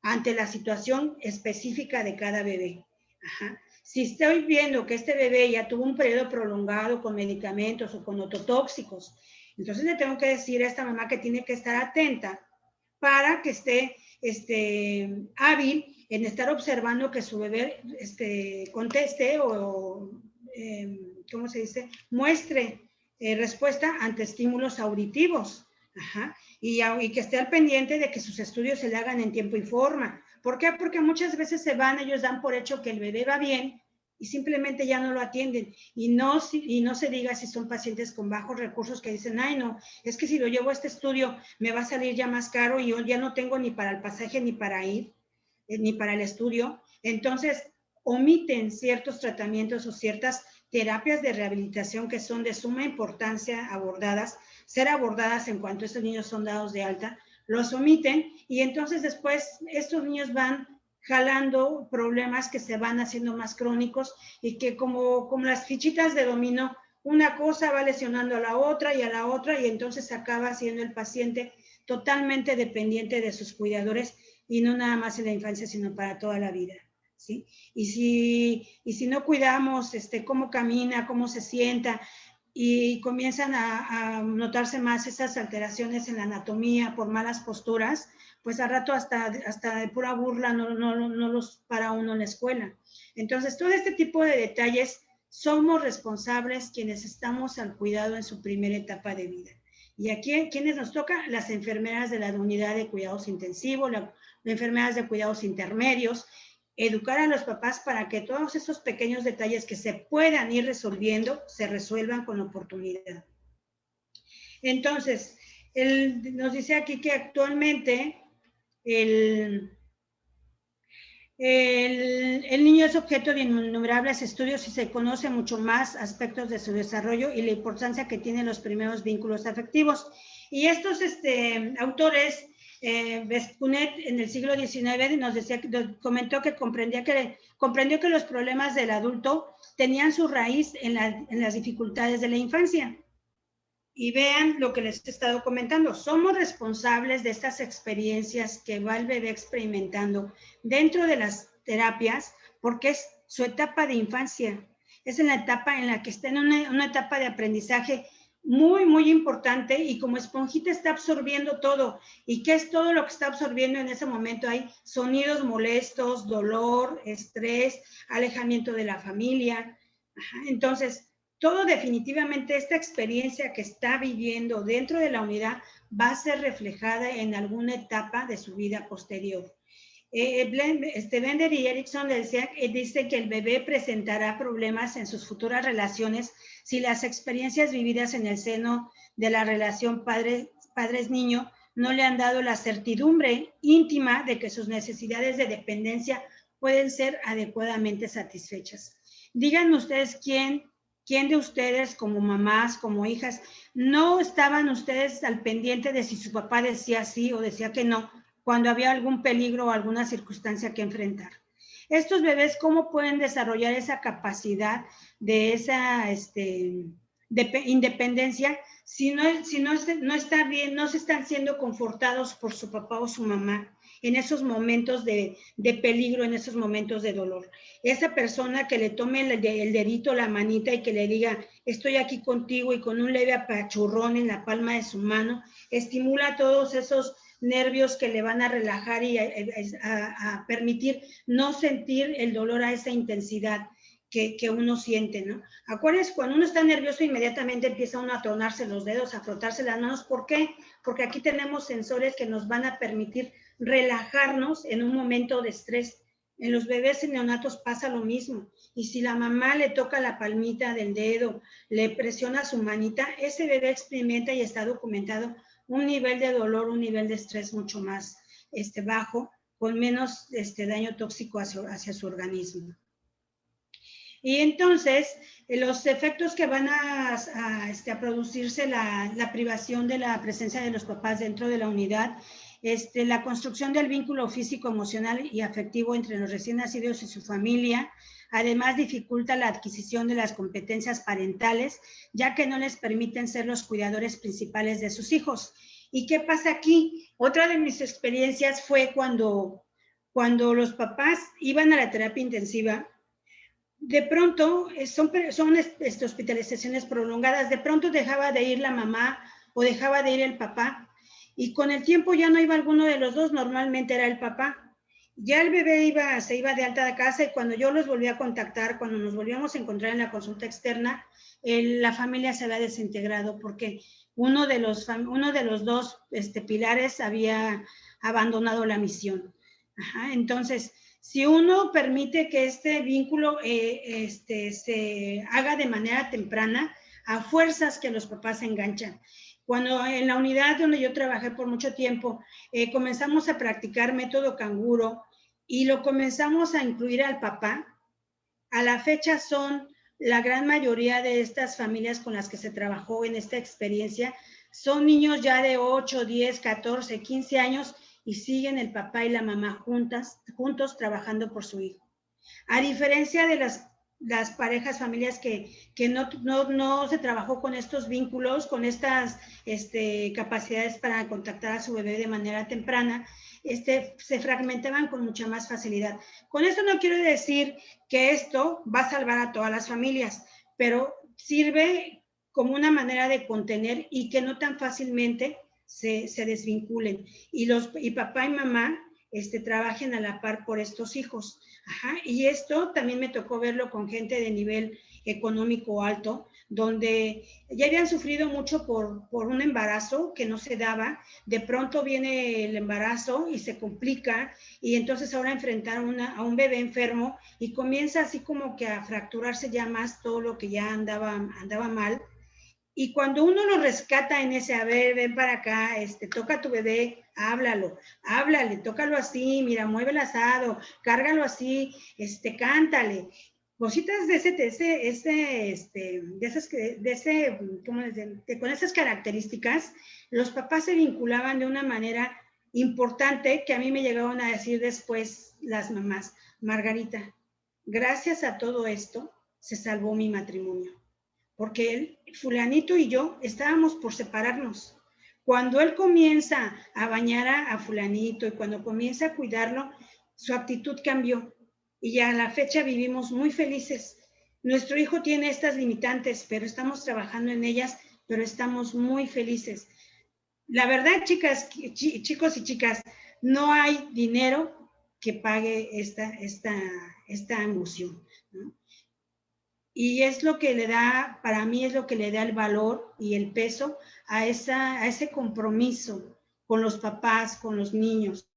ante la situación específica de cada bebé. Ajá. Si estoy viendo que este bebé ya tuvo un periodo prolongado con medicamentos o con ototóxicos, entonces le tengo que decir a esta mamá que tiene que estar atenta para que esté hábil en estar observando que su bebé conteste o, ¿cómo se dice? Muestre respuesta ante estímulos auditivos. Ajá. Y que esté al pendiente de que sus estudios se le hagan en tiempo y forma. ¿Por qué? Porque muchas veces se van, ellos dan por hecho que el bebé va bien y simplemente ya no lo atienden. Y no se diga si son pacientes con bajos recursos que dicen, ay no, es que si lo llevo a este estudio me va a salir ya más caro y yo ya no tengo ni para el pasaje ni para ir, ni para el estudio. Entonces, omiten ciertos tratamientos o ciertas terapias de rehabilitación que son de suma importancia ser abordadas en cuanto estos niños son dados de alta, los omiten y entonces después estos niños van jalando problemas que se van haciendo más crónicos y que como las fichitas de dominó, una cosa va lesionando a la otra y entonces acaba siendo el paciente totalmente dependiente de sus cuidadores y no nada más en la infancia, sino para toda la vida. ¿Sí? Y si no cuidamos cómo camina, cómo se sienta, y comienzan a notarse más esas alteraciones en la anatomía por malas posturas, pues al rato hasta de pura burla no los para uno en la escuela. Entonces, todo este tipo de detalles somos responsables quienes estamos al cuidado en su primera etapa de vida. Y aquí, ¿quiénes nos toca? Las enfermeras de la unidad de cuidados intensivos, las enfermeras de cuidados intermedios, educar a los papás para que todos esos pequeños detalles que se puedan ir resolviendo, se resuelvan con oportunidad. Entonces, nos dice aquí que actualmente el niño es objeto de innumerables estudios y se conoce mucho más aspectos de su desarrollo y la importancia que tienen los primeros vínculos afectivos. Y estos autores, Bescunet en el siglo XIX comentó que comprendió que los problemas del adulto tenían su raíz en las dificultades de la infancia. Y vean lo que les he estado comentando. Somos responsables de estas experiencias que va el bebé experimentando dentro de las terapias porque es su etapa de infancia. Es en la etapa en la que está en una etapa de aprendizaje muy, muy importante y como esponjita está absorbiendo todo. ¿Y qué es todo lo que está absorbiendo en ese momento? Hay sonidos molestos, dolor, estrés, alejamiento de la familia. Ajá. Entonces, todo definitivamente esta experiencia que está viviendo dentro de la unidad va a ser reflejada en alguna etapa de su vida posterior. Bender y Erickson dice que el bebé presentará problemas en sus futuras relaciones si las experiencias vividas en el seno de la relación padres-niño no le han dado la certidumbre íntima de que sus necesidades de dependencia pueden ser adecuadamente satisfechas. Díganme ustedes quién de ustedes como mamás, como hijas, no estaban ustedes al pendiente de si su papá decía sí o decía que no cuando había algún peligro o alguna circunstancia que enfrentar. Estos bebés, ¿cómo pueden desarrollar esa capacidad de esa de independencia si no está bien, no se están siendo confortados por su papá o su mamá en esos momentos de peligro, en esos momentos de dolor? Esa persona que le tome el dedito, la manita y que le diga, estoy aquí contigo, y con un leve apachurrón en la palma de su mano, estimula todos esos nervios que le van a relajar y a permitir no sentir el dolor a esa intensidad que uno siente, ¿no? Acuérdense, cuando uno está nervioso, inmediatamente empieza uno a tronarse los dedos, a frotarse las manos. ¿Por qué? Porque aquí tenemos sensores que nos van a permitir relajarnos en un momento de estrés. En los bebés y neonatos pasa lo mismo. Y si la mamá le toca la palmita del dedo, le presiona su manita, ese bebé experimenta, y está documentado, un nivel de dolor, un nivel de estrés mucho más bajo, con menos daño tóxico hacia su organismo. Y entonces, los efectos que van a producirse la privación de la presencia de los papás dentro de la unidad, la construcción del vínculo físico, emocional y afectivo entre los recién nacidos y su familia, además dificulta la adquisición de las competencias parentales, ya que no les permiten ser los cuidadores principales de sus hijos. ¿Y qué pasa aquí? Otra de mis experiencias fue cuando los papás iban a la terapia intensiva. De pronto, son hospitalizaciones prolongadas, de pronto dejaba de ir la mamá o dejaba de ir el papá, y con el tiempo ya no iba alguno de los dos, normalmente era el papá. Ya el bebé se iba de alta de casa, y cuando yo los volví a contactar, cuando nos volvíamos a encontrar en la consulta externa, la familia se había desintegrado porque uno de los dos pilares había abandonado la misión. Ajá, entonces, si uno permite que este vínculo se haga de manera temprana, a fuerzas que los papás se enganchan. Cuando en la unidad donde yo trabajé por mucho tiempo, comenzamos a practicar método canguro y lo comenzamos a incluir al papá, a la fecha son la gran mayoría de estas familias con las que se trabajó en esta experiencia, son niños ya de 8, 10, 14, 15 años y siguen el papá y la mamá juntos trabajando por su hijo. A diferencia de las parejas, familias que no se trabajó con estos vínculos, con estas capacidades para contactar a su bebé de manera temprana, se fragmentaban con mucha más facilidad. Con esto no quiero decir que esto va a salvar a todas las familias, pero sirve como una manera de contener y que no tan fácilmente se desvinculen. Y papá y mamá trabajen a la par por estos hijos. Ajá. Y esto también me tocó verlo con gente de nivel económico alto, donde ya habían sufrido mucho por un embarazo que no se daba, de pronto viene el embarazo y se complica, y entonces ahora enfrentaron a un bebé enfermo y comienza así como que a fracturarse ya más todo lo que ya andaba mal. Y cuando uno lo rescata en ese, a ver, ven para acá, toca a tu bebé, háblale, tócalo así, mira, mueve el asado, cárgalo así, cántale. Cositas con esas características, los papás se vinculaban de una manera importante que a mí me llegaron a decir después las mamás, Margarita, gracias a todo esto se salvó mi matrimonio. Porque él, fulanito y yo estábamos por separarnos. Cuando él comienza a bañar a fulanito y cuando comienza a cuidarlo, su actitud cambió y ya a la fecha vivimos muy felices. Nuestro hijo tiene estas limitantes, pero estamos trabajando en ellas, pero estamos muy felices. La verdad, chicos y chicas, no hay dinero que pague esta emoción, ¿no? Y es lo que le da, para mí es lo que le da el valor y el peso a ese compromiso con los papás, con los niños.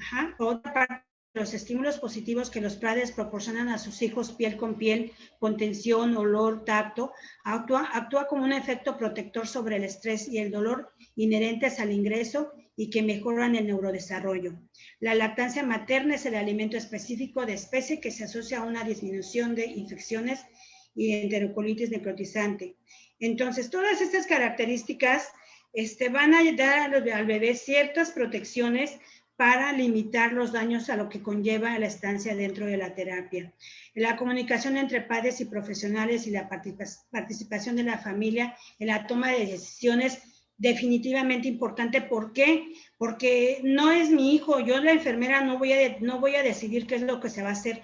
Ajá. Por otra parte, los estímulos positivos que los padres proporcionan a sus hijos piel con piel, contención, olor, tacto, actúa como un efecto protector sobre el estrés y el dolor inherentes al ingreso y que mejoran el neurodesarrollo. La lactancia materna es el alimento específico de especie que se asocia a una disminución de infecciones y enterocolitis necrotizante. Entonces, todas estas características van a dar al bebé ciertas protecciones para limitar los daños a lo que conlleva la estancia dentro de la terapia. La comunicación entre padres y profesionales y la participación de la familia en la toma de decisiones definitivamente importante. ¿Por qué? Porque no es mi hijo, yo la enfermera no voy a decidir qué es lo que se va a hacer.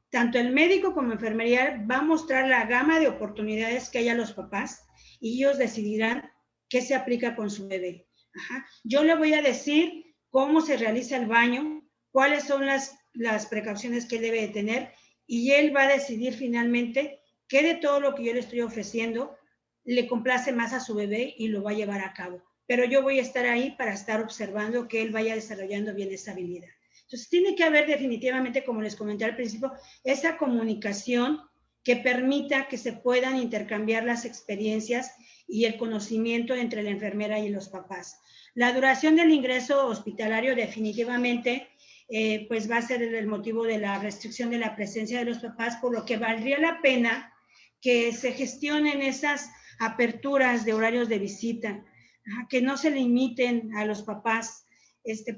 Tanto el médico como enfermería va a mostrar la gama de oportunidades que hay a los papás y ellos decidirán qué se aplica con su bebé. Ajá. Yo le voy a decir cómo se realiza el baño, cuáles son las precauciones que él debe de tener y él va a decidir finalmente qué de todo lo que yo le estoy ofreciendo le complace más a su bebé y lo va a llevar a cabo. Pero yo voy a estar ahí para estar observando que él vaya desarrollando bien esa habilidad. Entonces, tiene que haber definitivamente, como les comenté al principio, esa comunicación que permita que se puedan intercambiar las experiencias y el conocimiento entre la enfermera y los papás. La duración del ingreso hospitalario definitivamente pues va a ser el motivo de la restricción de la presencia de los papás, por lo que valdría la pena que se gestionen esas aperturas de horarios de visita, que no se limiten a los papás,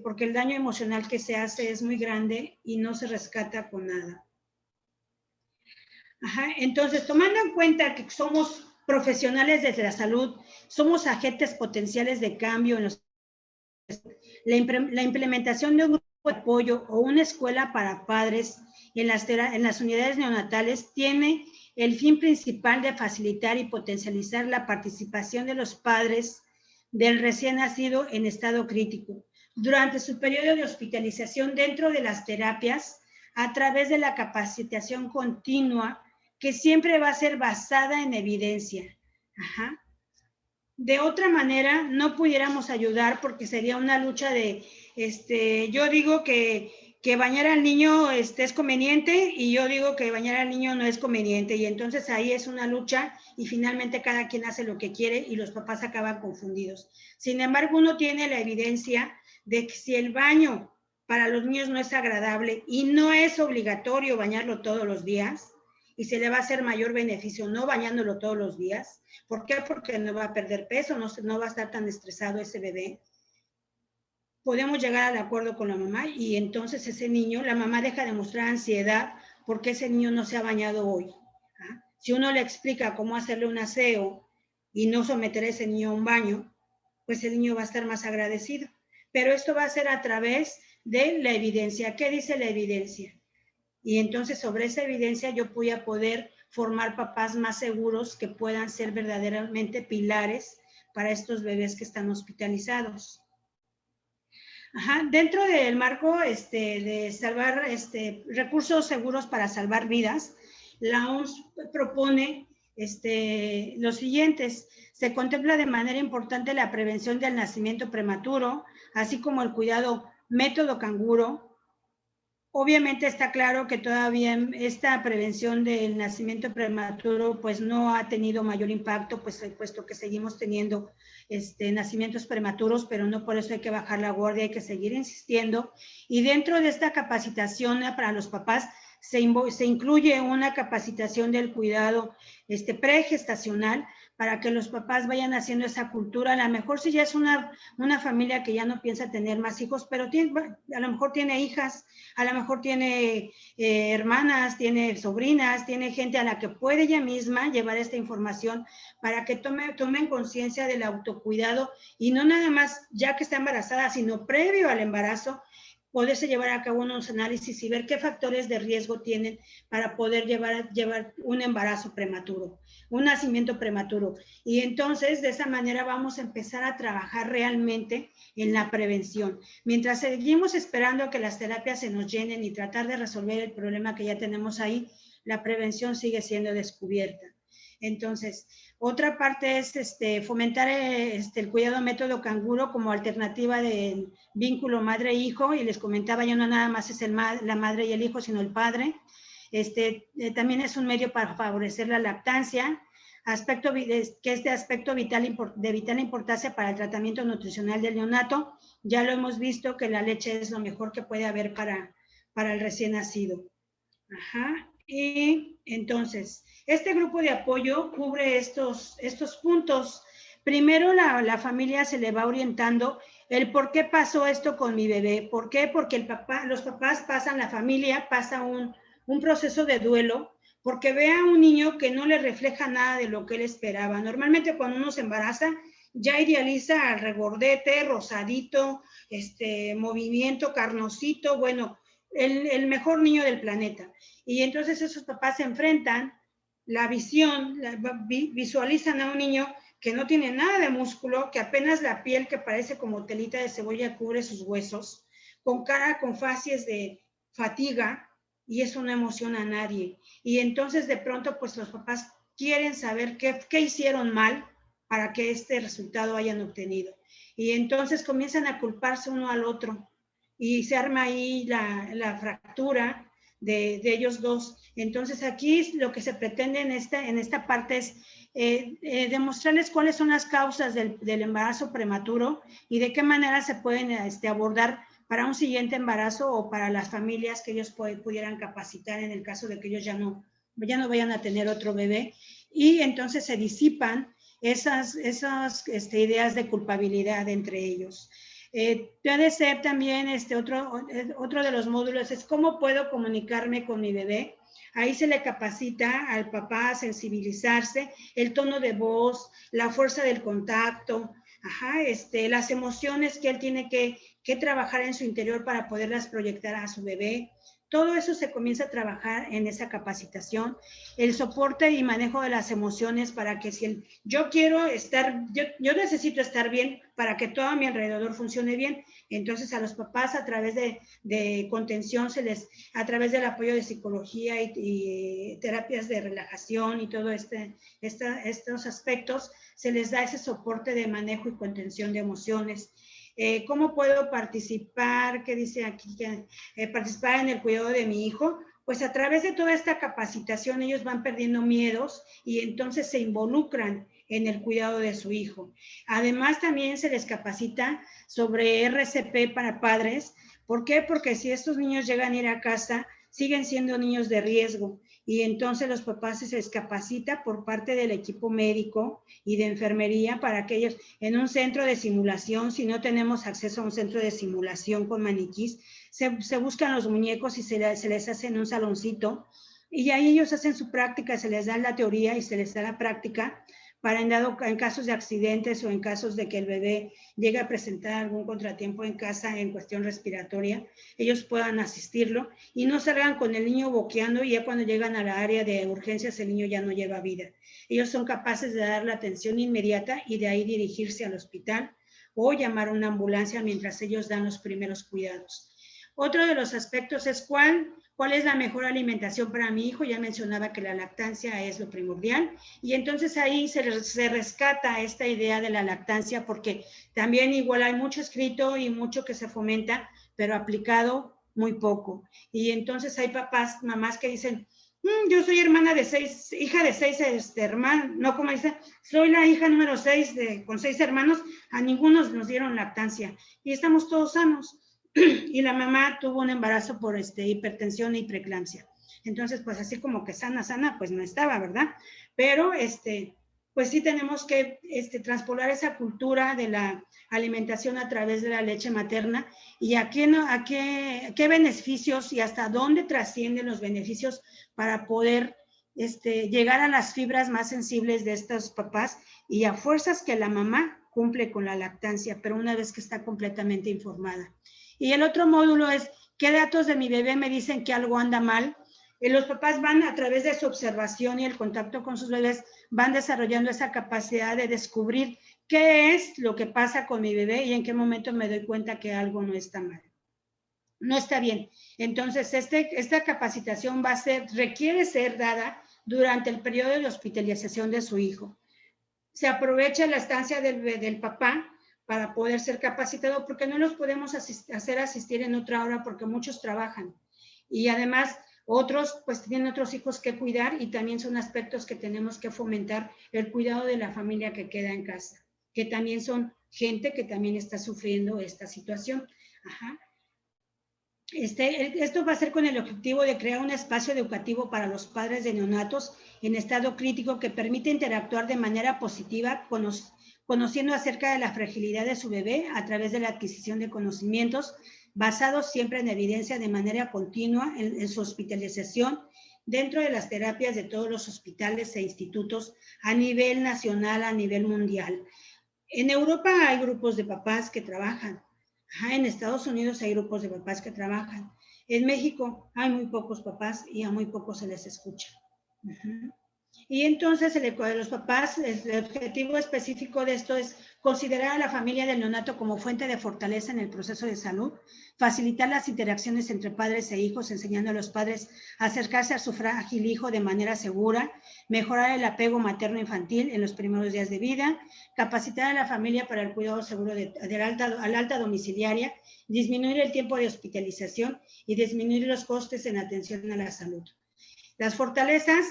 porque el daño emocional que se hace es muy grande y no se rescata con nada. Ajá. Entonces, tomando en cuenta que somos profesionales desde la salud, somos agentes potenciales de cambio en la implementación de un grupo de apoyo o una escuela para padres en las unidades neonatales tiene el fin principal de facilitar y potencializar la participación de los padres del recién nacido en estado crítico durante su periodo de hospitalización dentro de las terapias a través de la capacitación continua que siempre va a ser basada en evidencia. Ajá. de otra manera no pudiéramos ayudar porque sería una lucha de, yo digo que bañar al niño es conveniente y yo digo que bañar al niño no es conveniente y entonces ahí es una lucha y finalmente cada quien hace lo que quiere y los papás acaban confundidos. Sin embargo, uno tiene la evidencia de que si el baño para los niños no es agradable y no es obligatorio bañarlo todos los días y se le va a hacer mayor beneficio no bañándolo todos los días. ¿Por qué? Porque no va a perder peso, no va a estar tan estresado ese bebé. Podemos llegar al acuerdo con la mamá y entonces ese niño, la mamá deja de mostrar ansiedad porque ese niño no se ha bañado hoy. ¿Ah? Si uno le explica cómo hacerle un aseo y no someter a ese niño a un baño, pues el niño va a estar más agradecido. Pero esto va a ser a través de la evidencia. ¿Qué dice la evidencia? Y entonces sobre esa evidencia yo voy a poder formar papás más seguros que puedan ser verdaderamente pilares para estos bebés que están hospitalizados. Ajá. Dentro del marco de salvar recursos seguros para salvar vidas, la OMS propone los siguientes. Se contempla de manera importante la prevención del nacimiento prematuro, así como el cuidado método canguro. Obviamente está claro que todavía esta prevención del nacimiento prematuro pues no ha tenido mayor impacto, pues puesto que seguimos teniendo nacimientos prematuros, pero no por eso hay que bajar la guardia, hay que seguir insistiendo. Y dentro de esta capacitación para los papás se incluye una capacitación del cuidado pregestacional para que los papás vayan haciendo esa cultura. A lo mejor si ya es una familia que ya no piensa tener más hijos, pero a lo mejor tiene hijas, a lo mejor tiene hermanas, tiene sobrinas, tiene gente a la que puede ella misma llevar esta información para que tomen conciencia del autocuidado y no nada más ya que está embarazada, sino previo al embarazo, poderse llevar a cabo unos análisis y ver qué factores de riesgo tienen para poder llevar un embarazo prematuro, un nacimiento prematuro. Y entonces, de esa manera vamos a empezar a trabajar realmente en la prevención. Mientras seguimos esperando a que las terapias se nos llenen y tratar de resolver el problema que ya tenemos ahí, la prevención sigue siendo descubierta. Entonces, otra parte es fomentar el cuidado método canguro como alternativa del vínculo madre-hijo, y les comentaba yo, no nada más es la madre y el hijo, sino el padre. También es un medio para favorecer la lactancia, que este aspecto de vital importancia para el tratamiento nutricional del neonato. Ya lo hemos visto que la leche es lo mejor que puede haber para el recién nacido. Ajá. Y entonces, este grupo de apoyo cubre estos puntos. Primero, la familia se le va orientando el por qué pasó esto con mi bebé. ¿Por qué? Porque los papás la familia pasa un proceso de duelo, porque ve a un niño que no le refleja nada de lo que él esperaba. Normalmente cuando uno se embaraza, ya idealiza al regordete, rosadito, movimiento, carnosito, bueno, el mejor niño del planeta. Y entonces esos papás se enfrentan la visión, visualizan a un niño que no tiene nada de músculo, que apenas la piel que parece como telita de cebolla cubre sus huesos, con cara con facies de fatiga, y eso no emociona a nadie. Y entonces de pronto pues los papás quieren saber qué hicieron mal para que este resultado hayan obtenido. Y entonces comienzan a culparse uno al otro y se arma ahí la fractura de ellos dos. Entonces aquí lo que se pretende en esta parte es demostrarles cuáles son las causas del embarazo prematuro y de qué manera se pueden abordar para un siguiente embarazo o para las familias que ellos pudieran capacitar en el caso de que ellos ya no vayan a tener otro bebé. Y entonces se disipan esas ideas de culpabilidad entre ellos. Puede ser también otro de los módulos es cómo puedo comunicarme con mi bebé. Ahí se le capacita al papá a sensibilizarse, el tono de voz, la fuerza del contacto, las emociones que él tiene que trabajar en su interior para poderlas proyectar a su bebé. Todo eso se comienza a trabajar en esa capacitación, el soporte y manejo de las emociones para que si yo quiero estar, yo necesito estar bien para que todo a mi alrededor funcione bien. Entonces a los papás a través de contención, a través del apoyo de psicología y terapias de relajación y todo estos aspectos, se les da ese soporte de manejo y contención de emociones. ¿Cómo puedo participar? ¿Qué dice aquí? Participar en el cuidado de mi hijo. Pues a través de toda esta capacitación ellos van perdiendo miedos y entonces se involucran en el cuidado de su hijo. Además también se les capacita sobre RCP para padres. ¿Por qué? Porque si estos niños llegan a ir a casa, siguen siendo niños de riesgo y entonces los papás se les capacita por parte del equipo médico y de enfermería para que ellos en un centro de simulación, si no tenemos acceso a un centro de simulación con maniquís, se buscan los muñecos y se les hace en un saloncito y ahí ellos hacen su práctica, se les da la teoría y se les da la práctica para en casos de accidentes o en casos de que el bebé llegue a presentar algún contratiempo en casa en cuestión respiratoria, ellos puedan asistirlo y no salgan con el niño boqueando y ya cuando llegan a la área de urgencias el niño ya no lleva vida. Ellos son capaces de dar la atención inmediata y de ahí dirigirse al hospital o llamar a una ambulancia mientras ellos dan los primeros cuidados. Otro de los aspectos es cuál es la mejor alimentación para mi hijo. Ya mencionaba que la lactancia es lo primordial y entonces ahí se rescata esta idea de la lactancia porque también igual hay mucho escrito y mucho que se fomenta, pero aplicado muy poco. Y entonces hay papás, mamás que dicen, yo soy hija de 6 hermanos, no como dicen, soy la hija número 6 con 6 hermanos, a ninguno nos dieron lactancia y estamos todos sanos. Y la mamá tuvo un embarazo por hipertensión y preeclampsia. Entonces, pues así como que sana, pues no estaba, ¿verdad? Pero, pues sí tenemos que transpolar esa cultura de la alimentación a través de la leche materna y qué beneficios y hasta dónde trascienden los beneficios para poder llegar a las fibras más sensibles de estos papás y a fuerzas que la mamá cumple con la lactancia, pero una vez que está completamente informada. Y el otro módulo es, ¿qué datos de mi bebé me dicen que algo anda mal? Los papás van a través de su observación y el contacto con sus bebés, van desarrollando esa capacidad de descubrir qué es lo que pasa con mi bebé y en qué momento me doy cuenta que algo no está mal, no está bien. Entonces, esta capacitación requiere ser dada durante el periodo de hospitalización de su hijo. Se aprovecha la estancia del papá para poder ser capacitado, porque no los podemos hacer asistir en otra hora porque muchos trabajan. Y además, otros pues tienen otros hijos que cuidar y también son aspectos que tenemos que fomentar, el cuidado de la familia que queda en casa, que también son gente que también está sufriendo esta situación. Ajá. Esto va a ser con el objetivo de crear un espacio educativo para los padres de neonatos en estado crítico que permite interactuar de manera positiva, conociendo acerca de la fragilidad de su bebé a través de la adquisición de conocimientos basados siempre en evidencia de manera continua en su hospitalización dentro de las terapias de todos los hospitales e institutos a nivel nacional, a nivel mundial. En Europa hay grupos de papás que trabajan. En Estados Unidos hay grupos de papás que trabajan. En México hay muy pocos papás y a muy pocos se les escucha. Y entonces los papás, el objetivo específico de esto es considerar a la familia del neonato como fuente de fortaleza en el proceso de salud, facilitar las interacciones entre padres e hijos, enseñando a los padres a acercarse a su frágil hijo de manera segura, mejorar el apego materno-infantil en los primeros días de vida, capacitar a la familia para el cuidado seguro al alta domiciliaria, disminuir el tiempo de hospitalización y disminuir los costes en atención a la salud. Las fortalezas,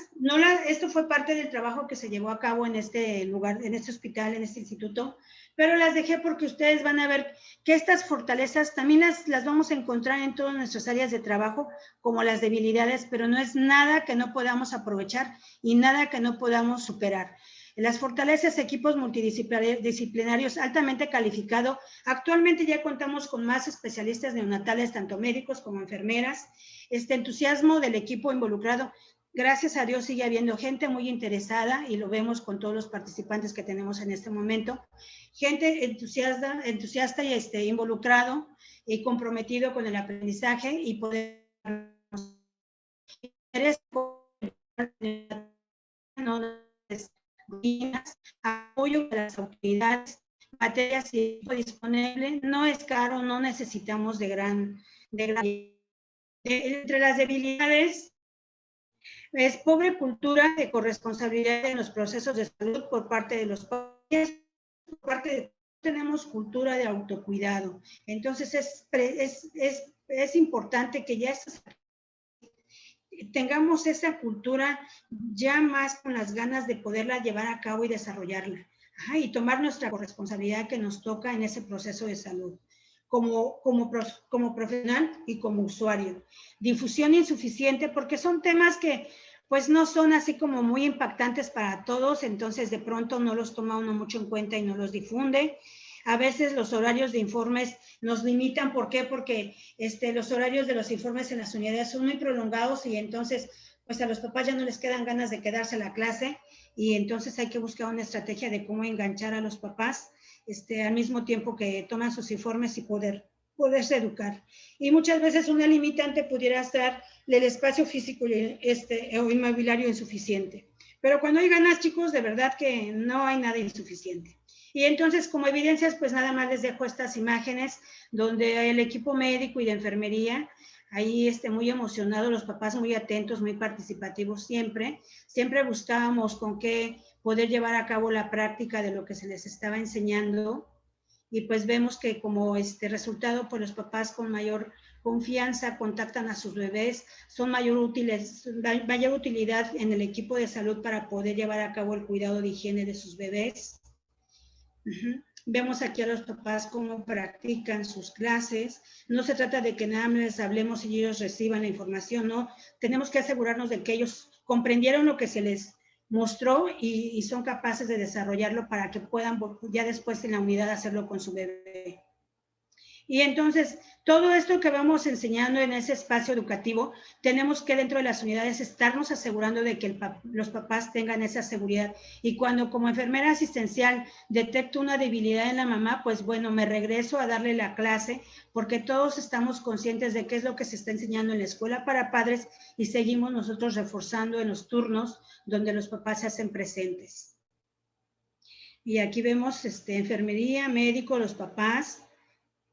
esto fue parte del trabajo que se llevó a cabo en este lugar, en este hospital, en este instituto, pero las dejé porque ustedes van a ver que estas fortalezas también las vamos a encontrar en todas nuestras áreas de trabajo, como las debilidades, pero no es nada que no podamos aprovechar y nada que no podamos superar. Las fortalezas, equipos multidisciplinarios altamente calificados. Actualmente ya contamos con más especialistas neonatales, tanto médicos como enfermeras. Este entusiasmo del equipo involucrado, gracias a Dios sigue habiendo gente muy interesada y lo vemos con todos los participantes que tenemos en este momento. Gente entusiasta y involucrado y comprometido con el aprendizaje y poder apoyo para las autoridades, materias y tiempo disponible, no es caro, no necesitamos de gran. Entre las debilidades es pobre cultura de corresponsabilidad en los procesos de salud por parte de los padres, por parte de tenemos cultura de autocuidado. Entonces es importante que ya tengamos esa cultura ya más con las ganas de poderla llevar a cabo y desarrollarla. Ajá, y tomar nuestra corresponsabilidad que nos toca en ese proceso de salud, como profesional y como usuario. Difusión insuficiente, porque son temas que pues no son así como muy impactantes para todos, entonces de pronto no los toma uno mucho en cuenta y no los difunde. A veces los horarios de informes nos limitan, ¿por qué? Porque los horarios de los informes en las unidades son muy prolongados y entonces pues a los papás ya no les quedan ganas de quedarse a la clase y entonces hay que buscar una estrategia de cómo enganchar a los papás al mismo tiempo que toman sus informes y poderse educar. Y muchas veces una limitante pudiera estar el espacio físico o inmobiliario insuficiente. Pero cuando hay ganas, chicos, de verdad que no hay nada insuficiente. Y entonces, como evidencias, pues nada más les dejo estas imágenes donde el equipo médico y de enfermería, ahí muy emocionados, los papás muy atentos, muy participativos siempre buscábamos con qué poder llevar a cabo la práctica de lo que se les estaba enseñando y pues vemos que como resultado, pues los papás con mayor confianza contactan a sus bebés, son mayor utilidad en el equipo de salud para poder llevar a cabo el cuidado de higiene de sus bebés. Vemos aquí a los papás cómo practican sus clases. No se trata de que nada más les hablemos y ellos reciban la información, no. Tenemos que asegurarnos de que ellos comprendieron lo que se les mostró y son capaces de desarrollarlo para que puedan ya después en la unidad hacerlo con su bebé. Y entonces, todo esto que vamos enseñando en ese espacio educativo, tenemos que dentro de las unidades estarnos asegurando de que los papás tengan esa seguridad. Y cuando como enfermera asistencial detecto una debilidad en la mamá, pues bueno, me regreso a darle la clase, porque todos estamos conscientes de qué es lo que se está enseñando en la escuela para padres y seguimos nosotros reforzando en los turnos donde los papás se hacen presentes. Y aquí vemos enfermería, médico, los papás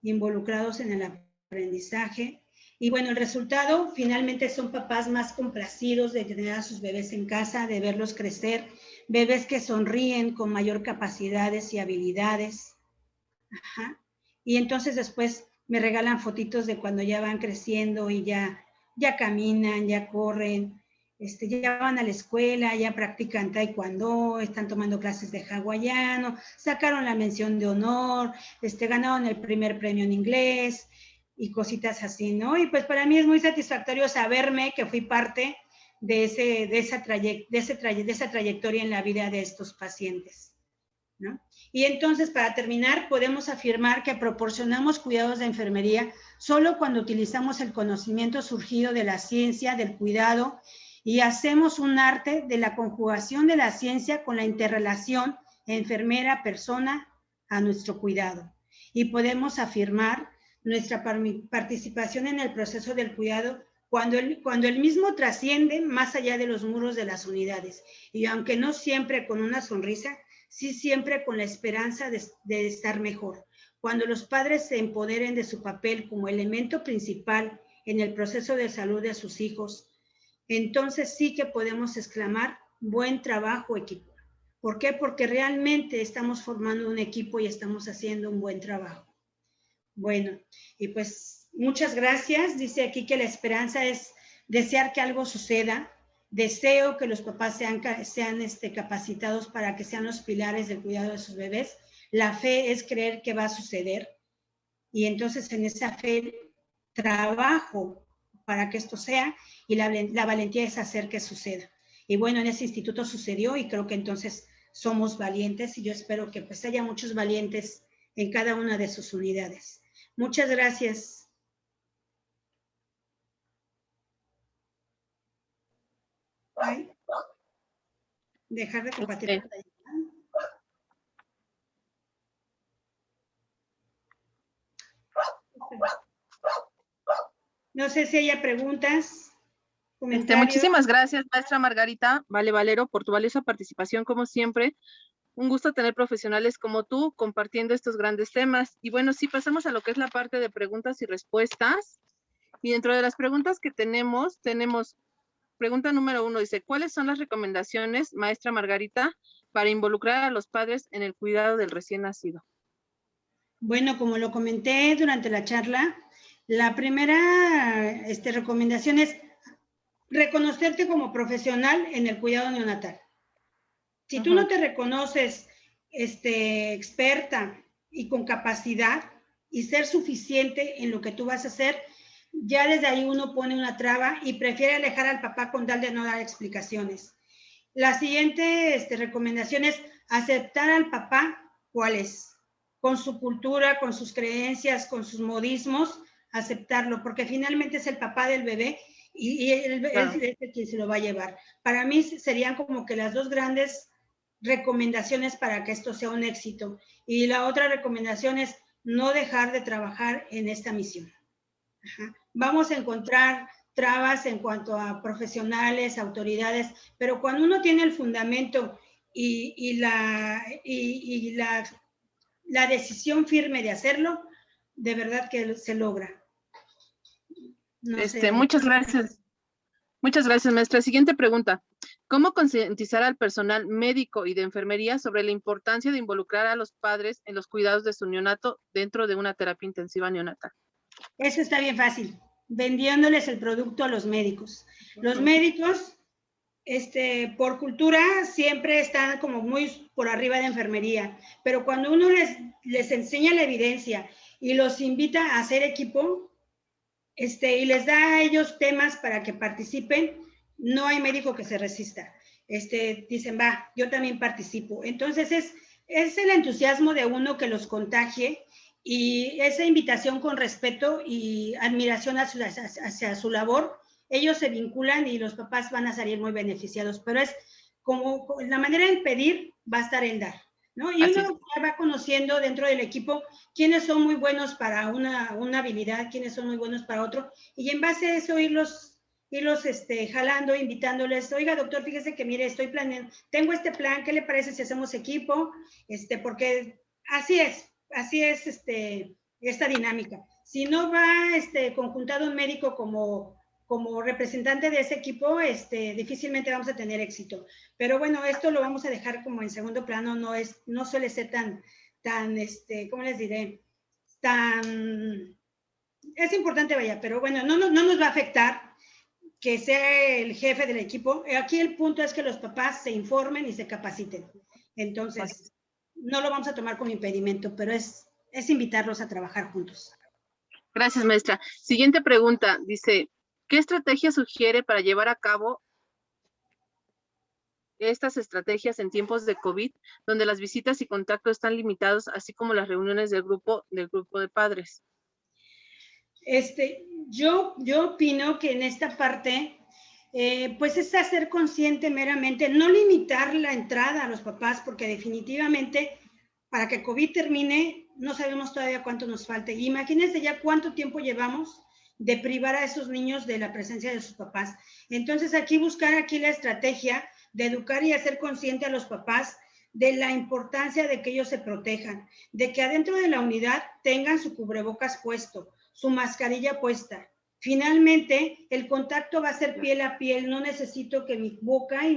involucrados en el aprendizaje. Y bueno, el resultado finalmente son papás más complacidos de tener a sus bebés en casa, de verlos crecer, bebés que sonríen con mayor capacidades y habilidades. Ajá. Y entonces después me regalan fotitos de cuando ya van creciendo y ya caminan, ya corren, ya van a la escuela, ya practican taekwondo, están tomando clases de hawaiano, sacaron la mención de honor, ganaron el primer premio en inglés y cositas así, ¿no? Y pues para mí es muy satisfactorio saberme que fui parte de esa trayectoria en la vida de estos pacientes, ¿no? Y entonces, para terminar, podemos afirmar que proporcionamos cuidados de enfermería solo cuando utilizamos el conocimiento surgido de la ciencia, del cuidado, y hacemos un arte de la conjugación de la ciencia con la interrelación enfermera-persona a nuestro cuidado. Y podemos afirmar nuestra participación en el proceso del cuidado cuando el mismo trasciende más allá de los muros de las unidades. Y aunque no siempre con una sonrisa, sí siempre con la esperanza de estar mejor. Cuando los padres se empoderen de su papel como elemento principal en el proceso de salud de sus hijos, entonces sí que podemos exclamar, buen trabajo, equipo. ¿Por qué? Porque realmente estamos formando un equipo y estamos haciendo un buen trabajo. Bueno, y pues muchas gracias. Dice aquí que la esperanza es desear que algo suceda. Deseo que los papás sean capacitados para que sean los pilares del cuidado de sus bebés. La fe es creer que va a suceder. Y entonces en esa fe trabajo para que esto sea y la valentía es hacer que suceda. Y bueno, en ese instituto sucedió y creo que entonces somos valientes y yo espero que pues haya muchos valientes en cada una de sus unidades. Muchas gracias. Ay, dejar de compartir pantalla. No sé si haya preguntas comentarios. Muchísimas gracias, maestra Margarita Valero, por tu valiosa participación, como siempre. Un gusto tener profesionales como tú compartiendo estos grandes temas. Y bueno, sí, pasamos a lo que es la parte de preguntas y respuestas. Y dentro de las preguntas que tenemos pregunta número 1, dice, ¿cuáles son las recomendaciones, maestra Margarita, para involucrar a los padres en el cuidado del recién nacido? Bueno, como lo comenté durante la charla, la primera recomendación es reconocerte como profesional en el cuidado neonatal. Si tú no te reconoces experta y con capacidad y ser suficiente en lo que tú vas a hacer, ya desde ahí uno pone una traba y prefiere alejar al papá con tal de no dar explicaciones. La siguiente recomendación es aceptar al papá cuál es, con su cultura, con sus creencias, con sus modismos, aceptarlo, porque finalmente es el papá del bebé y él es quien se lo va a llevar. Para mí serían como que las dos grandes recomendaciones para que esto sea un éxito. Y la otra recomendación es no dejar de trabajar en esta misión. Ajá. Vamos a encontrar trabas en cuanto a profesionales, autoridades, pero cuando uno tiene el fundamento y la decisión firme de hacerlo, de verdad que se logra. No sé. Muchas gracias. Muchas gracias, maestra. Siguiente pregunta. ¿Cómo concientizar al personal médico y de enfermería sobre la importancia de involucrar a los padres en los cuidados de su neonato dentro de una terapia intensiva neonatal? Eso está bien fácil, vendiéndoles el producto a los médicos. Los médicos, por cultura, siempre están como muy por arriba de enfermería, pero cuando uno les enseña la evidencia y los invita a hacer equipo, y les da a ellos temas para que participen, no hay médico que se resista. Dicen, va, yo también participo. Entonces es el entusiasmo de uno que los contagie y esa invitación con respeto y admiración hacia su labor, ellos se vinculan y los papás van a salir muy beneficiados, pero es como la manera de pedir va a estar en dar, ¿no? Y uno ya va conociendo dentro del equipo quiénes son muy buenos para una habilidad, quiénes son muy buenos para otro, y en base a eso irlos jalando, invitándoles, oiga doctor, fíjese que mire, estoy planeando, tengo este plan, ¿qué le parece si hacemos equipo? Porque así es esta dinámica. Si no va conjuntado un médico como representante de ese equipo, difícilmente vamos a tener éxito. Pero bueno, esto lo vamos a dejar como en segundo plano, no suele ser tan, ¿cómo les diré? Es importante, vaya, pero bueno, no nos va a afectar que sea el jefe del equipo. Aquí el punto es que los papás se informen y se capaciten. Entonces, no lo vamos a tomar como impedimento, pero es invitarlos a trabajar juntos. Gracias, maestra. Siguiente pregunta, dice, ¿qué estrategia sugiere para llevar a cabo estas estrategias en tiempos de COVID, donde las visitas y contactos están limitados, así como las reuniones del grupo de padres? Yo opino que en esta parte, pues es hacer consciente meramente, no limitar la entrada a los papás, porque definitivamente para que COVID termine, no sabemos todavía cuánto nos falte. Imagínense ya cuánto tiempo llevamos de privar a esos niños de la presencia de sus papás. Entonces buscar la estrategia de educar y hacer consciente a los papás de la importancia de que ellos se protejan, de que adentro de la unidad tengan su cubrebocas puesto, su mascarilla puesta. Finalmente, el contacto va a ser piel a piel, no necesito que mi boca y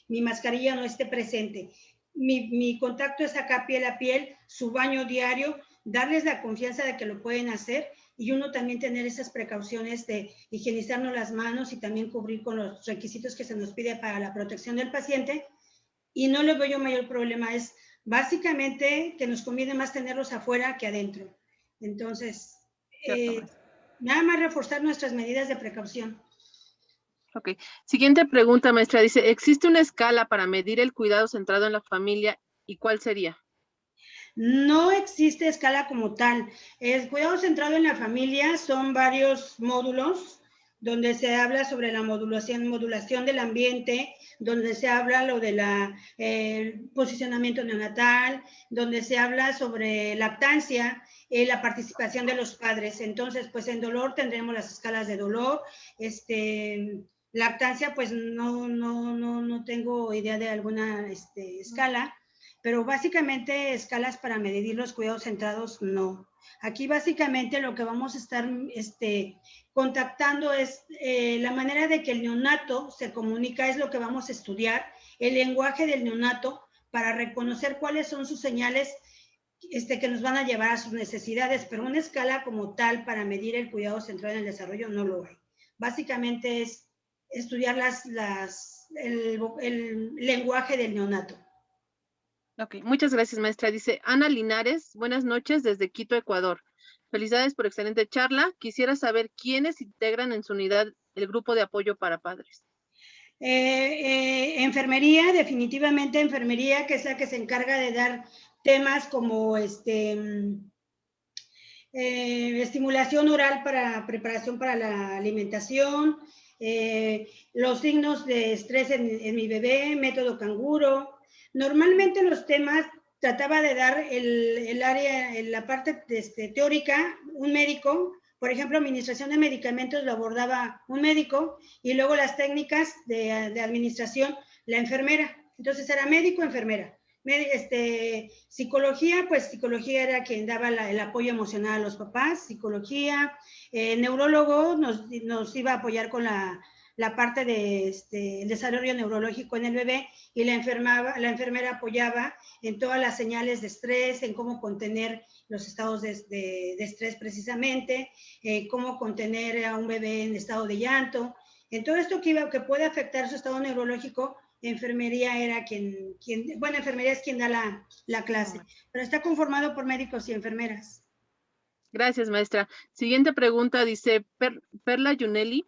mi mascarilla no esté presente. Mi contacto es acá piel a piel, su baño diario, darles la confianza de que lo pueden hacer y uno también tener esas precauciones de higienizarnos las manos y también cubrir con los requisitos que se nos pide para la protección del paciente. Y no le veo yo mayor problema, es básicamente que nos conviene más tenerlos afuera que adentro. Entonces, nada más reforzar nuestras medidas de precaución. Ok. Siguiente pregunta, maestra. Dice, ¿existe una escala para medir el cuidado centrado en la familia y cuál sería? No existe escala como tal. El cuidado centrado en la familia son varios módulos donde se habla sobre la modulación del ambiente, donde se habla lo de posicionamiento neonatal, donde se habla sobre lactancia, la participación de los padres. Entonces, pues en dolor tendremos las escalas de dolor, Lactancia, pues no tengo idea de alguna escala, pero básicamente escalas para medir los cuidados centrados, no. Aquí básicamente lo que vamos a estar contactando es la manera de que el neonato se comunica, es lo que vamos a estudiar, el lenguaje del neonato para reconocer cuáles son sus señales que nos van a llevar a sus necesidades, pero una escala como tal para medir el cuidado centrado en el desarrollo no lo hay. Básicamente es estudiar el lenguaje del neonato. Ok, muchas gracias, maestra. Dice Ana Linares, buenas noches desde Quito, Ecuador. Felicidades por excelente charla. Quisiera saber quiénes integran en su unidad el grupo de apoyo para padres. Enfermería, definitivamente enfermería, que es la que se encarga de dar temas como estimulación oral para preparación para la alimentación, los signos de estrés en mi bebé, método canguro. Normalmente los temas trataba de dar el área, en la parte teórica, un médico. Por ejemplo, administración de medicamentos lo abordaba un médico y luego las técnicas de administración, la enfermera. Entonces era médico, enfermera. Psicología, pues psicología era quien daba el apoyo emocional a los papás, psicología, neurólogo nos iba a apoyar con la parte de el desarrollo neurológico en el bebé y la enfermera apoyaba en todas las señales de estrés, en cómo contener los estados de estrés precisamente, cómo contener a un bebé en estado de llanto, en todo esto que puede afectar su estado neurológico. Enfermería era bueno, enfermería es quien da la clase, pero está conformado por médicos y enfermeras. Gracias, maestra. Siguiente pregunta, dice Perla Yuneli.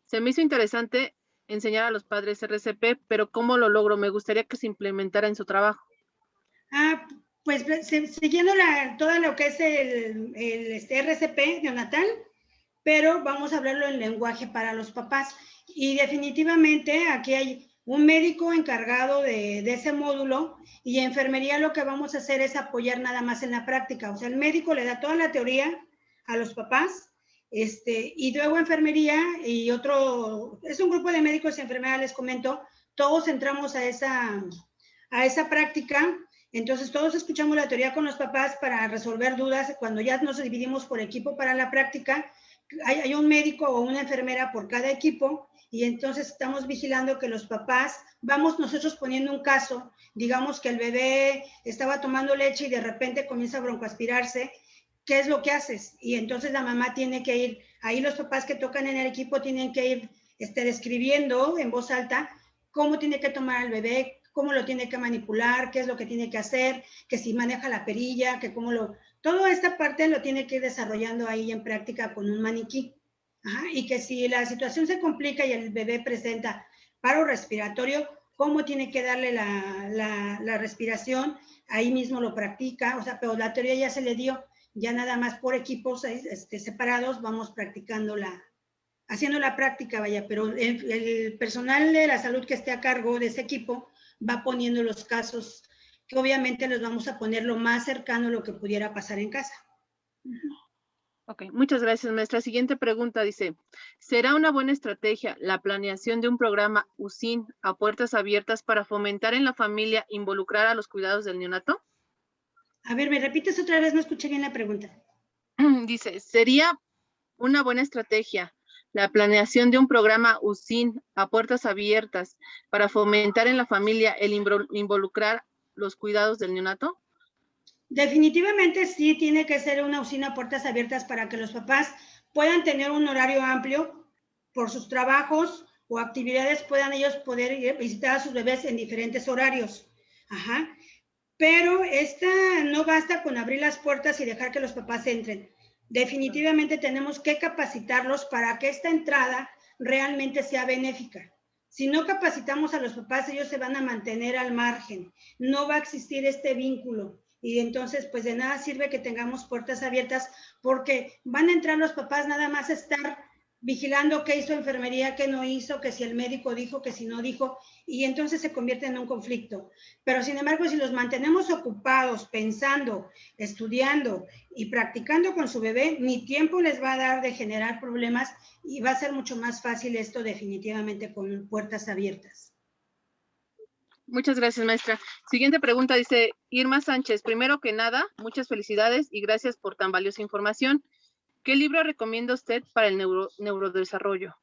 Se me hizo interesante enseñar a los padres RCP, pero ¿cómo lo logro? Me gustaría que se implementara en su trabajo. Pues siguiendo todo lo que es el RCP neonatal, pero vamos a hablarlo en lenguaje para los papás. Y definitivamente aquí hay un médico encargado de ese módulo y enfermería lo que vamos a hacer es apoyar nada más en la práctica. O sea, el médico le da toda la teoría a los papás, y luego enfermería y es un grupo de médicos y enfermeras, les comento, todos entramos a esa práctica. Entonces todos escuchamos la teoría con los papás para resolver dudas. Cuando ya nos dividimos por equipo para la práctica, hay un médico o una enfermera por cada equipo y entonces estamos vigilando que los papás, vamos nosotros poniendo un caso, digamos que el bebé estaba tomando leche y de repente comienza a broncoaspirarse, ¿qué es lo que haces? Y entonces la mamá tiene que ir, ahí los papás que tocan en el equipo tienen que ir describiendo en voz alta cómo tiene que tomar al bebé, cómo lo tiene que manipular, qué es lo que tiene que hacer, que si maneja la perilla, que cómo lo... Toda esta parte lo tiene que ir desarrollando ahí en práctica con un maniquí. Ajá, y que si la situación se complica y el bebé presenta paro respiratorio, cómo tiene que darle la respiración, ahí mismo lo practica, o sea, pero la teoría ya se le dio, ya nada más por equipos separados vamos practicando haciendo la práctica, vaya, pero el personal de la salud que esté a cargo de ese equipo va poniendo los casos que obviamente los vamos a poner lo más cercano a lo que pudiera pasar en casa. Ok, muchas gracias, maestra. Siguiente pregunta dice, ¿será una buena estrategia la planeación de un programa USIN a puertas abiertas para fomentar en la familia involucrar a los cuidados del neonato? A ver, ¿me repites otra vez? No escuché bien la pregunta. Dice, ¿sería una buena estrategia la planeación de un programa USIN a puertas abiertas para fomentar en la familia el involucrar los cuidados del neonato? Definitivamente sí tiene que ser una USIN a puertas abiertas para que los papás puedan tener un horario amplio por sus trabajos o actividades, puedan ellos poder ir a visitar a sus bebés en diferentes horarios. Ajá. Pero no basta con abrir las puertas y dejar que los papás entren. Definitivamente tenemos que capacitarlos para que esta entrada realmente sea benéfica. Si no capacitamos a los papás, ellos se van a mantener al margen. No va a existir este vínculo. Y entonces, pues de nada sirve que tengamos puertas abiertas porque van a entrar los papás nada más a estar vigilando qué hizo enfermería, qué no hizo, que si el médico dijo, que si no dijo, y entonces se convierte en un conflicto. Pero sin embargo, si los mantenemos ocupados, pensando, estudiando y practicando con su bebé, ni tiempo les va a dar de generar problemas y va a ser mucho más fácil esto definitivamente con puertas abiertas. Muchas gracias, maestra. Siguiente pregunta dice Irma Sánchez. Primero que nada, muchas felicidades y gracias por tan valiosa información. ¿Qué libro recomienda usted para el neurodesarrollo?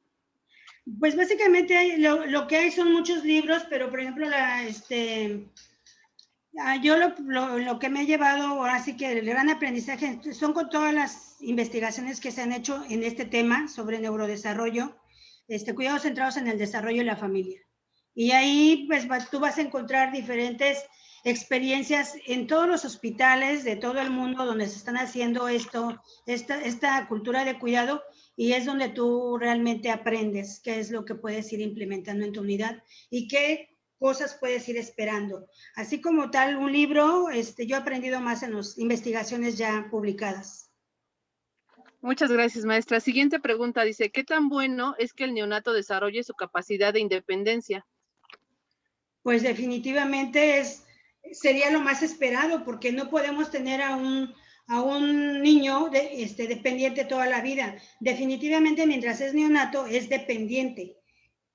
Pues básicamente lo que hay son muchos libros, pero por ejemplo, yo lo que me he llevado, ahora sí que el gran aprendizaje son con todas las investigaciones que se han hecho en este tema sobre neurodesarrollo, cuidados centrados en el desarrollo de la familia. Y ahí pues tú vas a encontrar diferentes experiencias en todos los hospitales de todo el mundo donde se están haciendo esta cultura de cuidado, y es donde tú realmente aprendes qué es lo que puedes ir implementando en tu unidad y qué cosas puedes ir esperando. Así como tal, un libro, yo he aprendido más en las investigaciones ya publicadas. Muchas gracias, maestra. Siguiente pregunta dice, ¿qué tan bueno es que el neonato desarrolle su capacidad de independencia? Pues definitivamente sería lo más esperado, porque no podemos tener a un niño dependiente toda la vida. Definitivamente, mientras es neonato, es dependiente,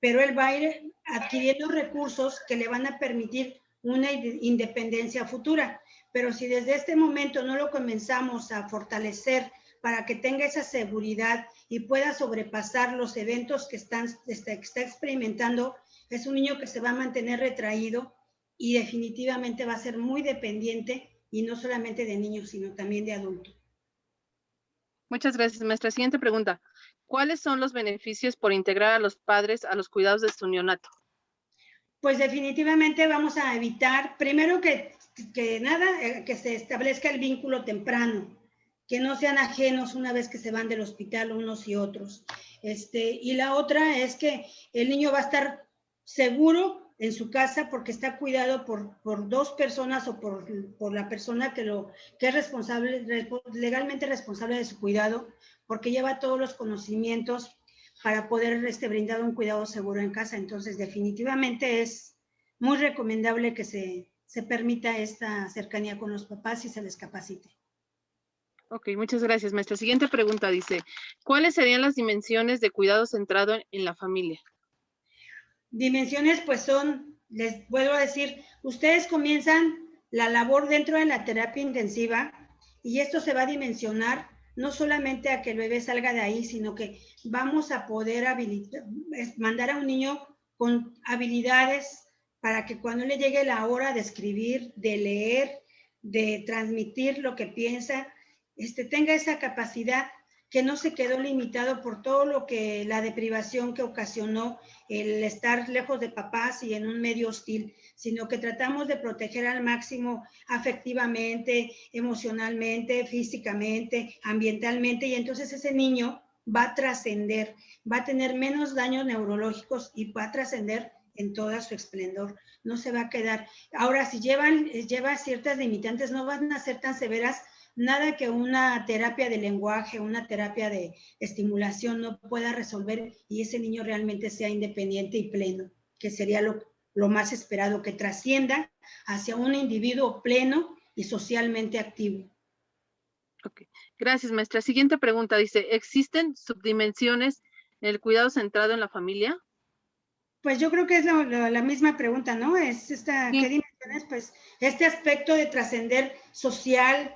pero él va a ir adquiriendo recursos que le van a permitir una independencia futura. Pero si desde este momento no lo comenzamos a fortalecer para que tenga esa seguridad y pueda sobrepasar los eventos que está experimentando, es un niño que se va a mantener retraído y definitivamente va a ser muy dependiente, y no solamente de niños, sino también de adultos. Muchas gracias, maestra. Siguiente pregunta. ¿Cuáles son los beneficios por integrar a los padres a los cuidados de su neonato? Pues definitivamente vamos a evitar, primero que nada, que se establezca el vínculo temprano, que no sean ajenos una vez que se van del hospital unos y otros. Y la otra es que el niño va a estar seguro en su casa porque está cuidado por dos personas o por la persona que es responsable, legalmente responsable de su cuidado, porque lleva todos los conocimientos para poder brindar un cuidado seguro en casa. Entonces, definitivamente es muy recomendable que se permita esta cercanía con los papás y se les capacite. Ok, muchas gracias, maestra. Siguiente pregunta dice, ¿cuáles serían las dimensiones de cuidado centrado en la familia? Dimensiones, pues les puedo decir, ustedes comienzan la labor dentro de la terapia intensiva y esto se va a dimensionar no solamente a que el bebé salga de ahí, sino que vamos a poder mandar a un niño con habilidades para que cuando le llegue la hora de escribir, de leer, de transmitir lo que piensa, tenga esa capacidad, que no se quedó limitado por todo lo que la deprivación que ocasionó el estar lejos de papás y en un medio hostil, sino que tratamos de proteger al máximo afectivamente, emocionalmente, físicamente, ambientalmente, y entonces ese niño va a trascender, va a tener menos daños neurológicos y va a trascender en toda su esplendor. No se va a quedar. Ahora, si lleva ciertas limitantes, no van a ser tan severas. Nada que una terapia de lenguaje, una terapia de estimulación no pueda resolver, y ese niño realmente sea independiente y pleno, que sería lo más esperado, que trascienda hacia un individuo pleno y socialmente activo. Ok, gracias, maestra. Siguiente pregunta dice, ¿existen subdimensiones en el cuidado centrado en la familia? Pues yo creo que es la misma pregunta, ¿no? ¿Qué dimensiones? Pues este aspecto de trascender social,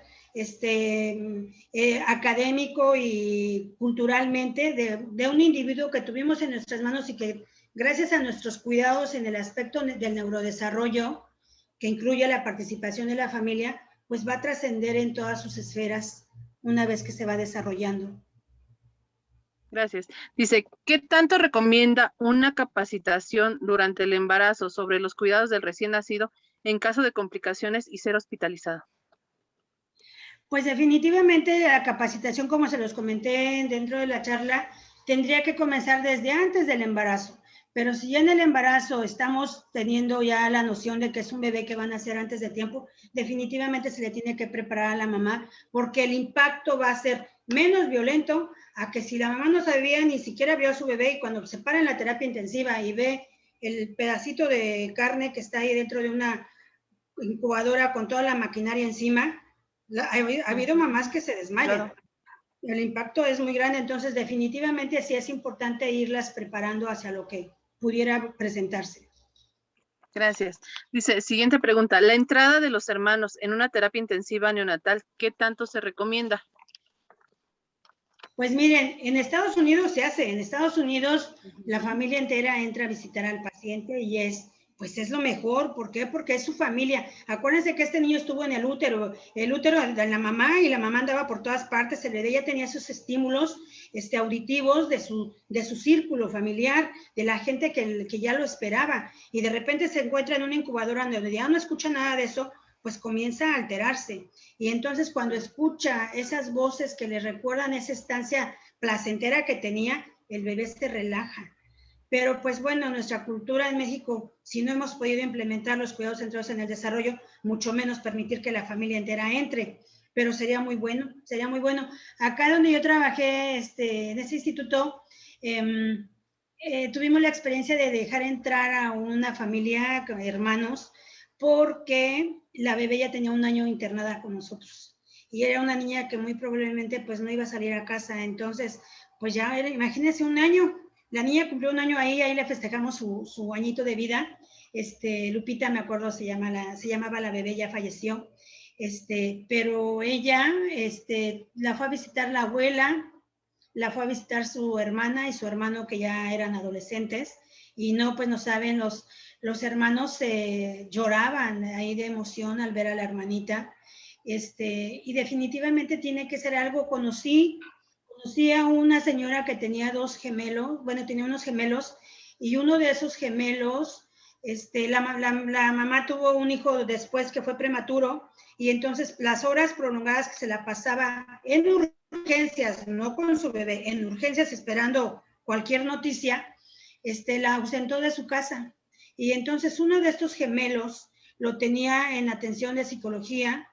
académico y culturalmente de un individuo que tuvimos en nuestras manos y que gracias a nuestros cuidados en el aspecto del neurodesarrollo, que incluye la participación de la familia, pues va a trascender en todas sus esferas una vez que se va desarrollando. Gracias. Dice, ¿qué tanto recomienda una capacitación durante el embarazo sobre los cuidados del recién nacido en caso de complicaciones y ser hospitalizado? Pues definitivamente la capacitación, como se los comenté dentro de la charla, tendría que comenzar desde antes del embarazo, Pero si ya en el embarazo estamos teniendo ya la noción de que es un bebé que van a nacer antes de tiempo, definitivamente se le tiene que preparar a la mamá, porque el impacto va a ser menos violento a que si la mamá no sabía, ni siquiera vio a su bebé, y cuando se para en la terapia intensiva y ve el pedacito de carne que está ahí dentro de una incubadora con toda la maquinaria encima, ha habido mamás que se desmayan. Claro. El impacto es muy grande, entonces definitivamente sí es importante irlas preparando hacia lo que pudiera presentarse. Gracias. Dice, siguiente pregunta. La entrada de los hermanos en una terapia intensiva neonatal, ¿qué tanto se recomienda? Pues miren, en Estados Unidos se hace. En Estados Unidos la familia entera entra a visitar al paciente y es lo mejor. ¿Por qué? Porque es su familia. Acuérdense que este niño estuvo en el útero de la mamá, y la mamá andaba por todas partes. El bebé ya tenía sus estímulos auditivos de su círculo familiar, de la gente que ya lo esperaba. Y de repente se encuentra en una incubadora donde ya no escucha nada de eso, pues comienza a alterarse. Y entonces cuando escucha esas voces que le recuerdan esa estancia placentera que tenía, el bebé se relaja. Pero pues bueno, nuestra cultura en México, si no hemos podido implementar los cuidados centrados en el desarrollo, mucho menos permitir que la familia entera entre. Pero sería muy bueno, sería muy bueno. Acá donde yo trabajé, en ese instituto, tuvimos la experiencia de dejar entrar a una familia, hermanos, porque la bebé ya tenía 1 año internada con nosotros. Y era una niña que muy probablemente pues no iba a salir a casa. Entonces, pues ya era, imagínense, 1 año. La niña cumplió 1 año ahí le festejamos su añito de vida. Lupita, me acuerdo, se llamaba la bebé, ya falleció. Pero ella, la fue a visitar la abuela, la fue a visitar su hermana y su hermano, que ya eran adolescentes, y no, pues no saben, los hermanos lloraban ahí de emoción al ver a la hermanita, y definitivamente tiene que ser algo. Conocí a una señora que tenía 2 gemelos, tenía unos gemelos, y uno de esos gemelos, la mamá tuvo un hijo después que fue prematuro, y entonces las horas prolongadas que se la pasaba en urgencias, no con su bebé, en urgencias esperando cualquier noticia, la ausentó de su casa. Y entonces uno de estos gemelos lo tenía en atención de psicología,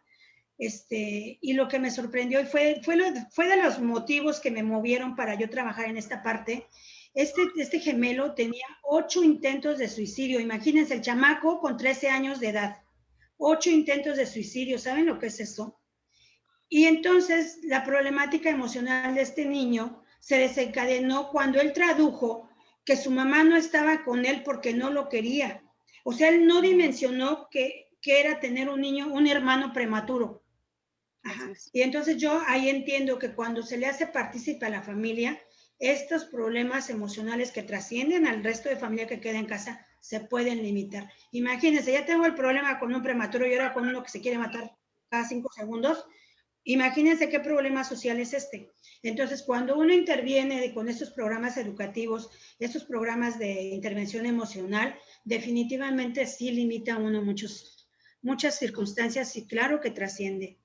y lo que me sorprendió y fue de los motivos que me movieron para yo trabajar en esta parte. Este gemelo tenía 8 intentos de suicidio. Imagínense, el chamaco con 13 años de edad, 8 intentos de suicidio. ¿Saben lo que es eso? Y entonces la problemática emocional de este niño se desencadenó cuando él tradujo que su mamá no estaba con él porque no lo quería. O sea, él no dimensionó que era tener un hermano prematuro. Ajá. Y entonces yo ahí entiendo que cuando se le hace partícipe a la familia, estos problemas emocionales que trascienden al resto de familia que queda en casa se pueden limitar. Imagínense, ya tengo el problema con un prematuro y ahora con uno que se quiere matar cada 5 segundos. Imagínense qué problema social es este. Entonces, cuando uno interviene con estos programas educativos, estos programas de intervención emocional, definitivamente sí limita a uno muchas circunstancias, y claro que trasciende.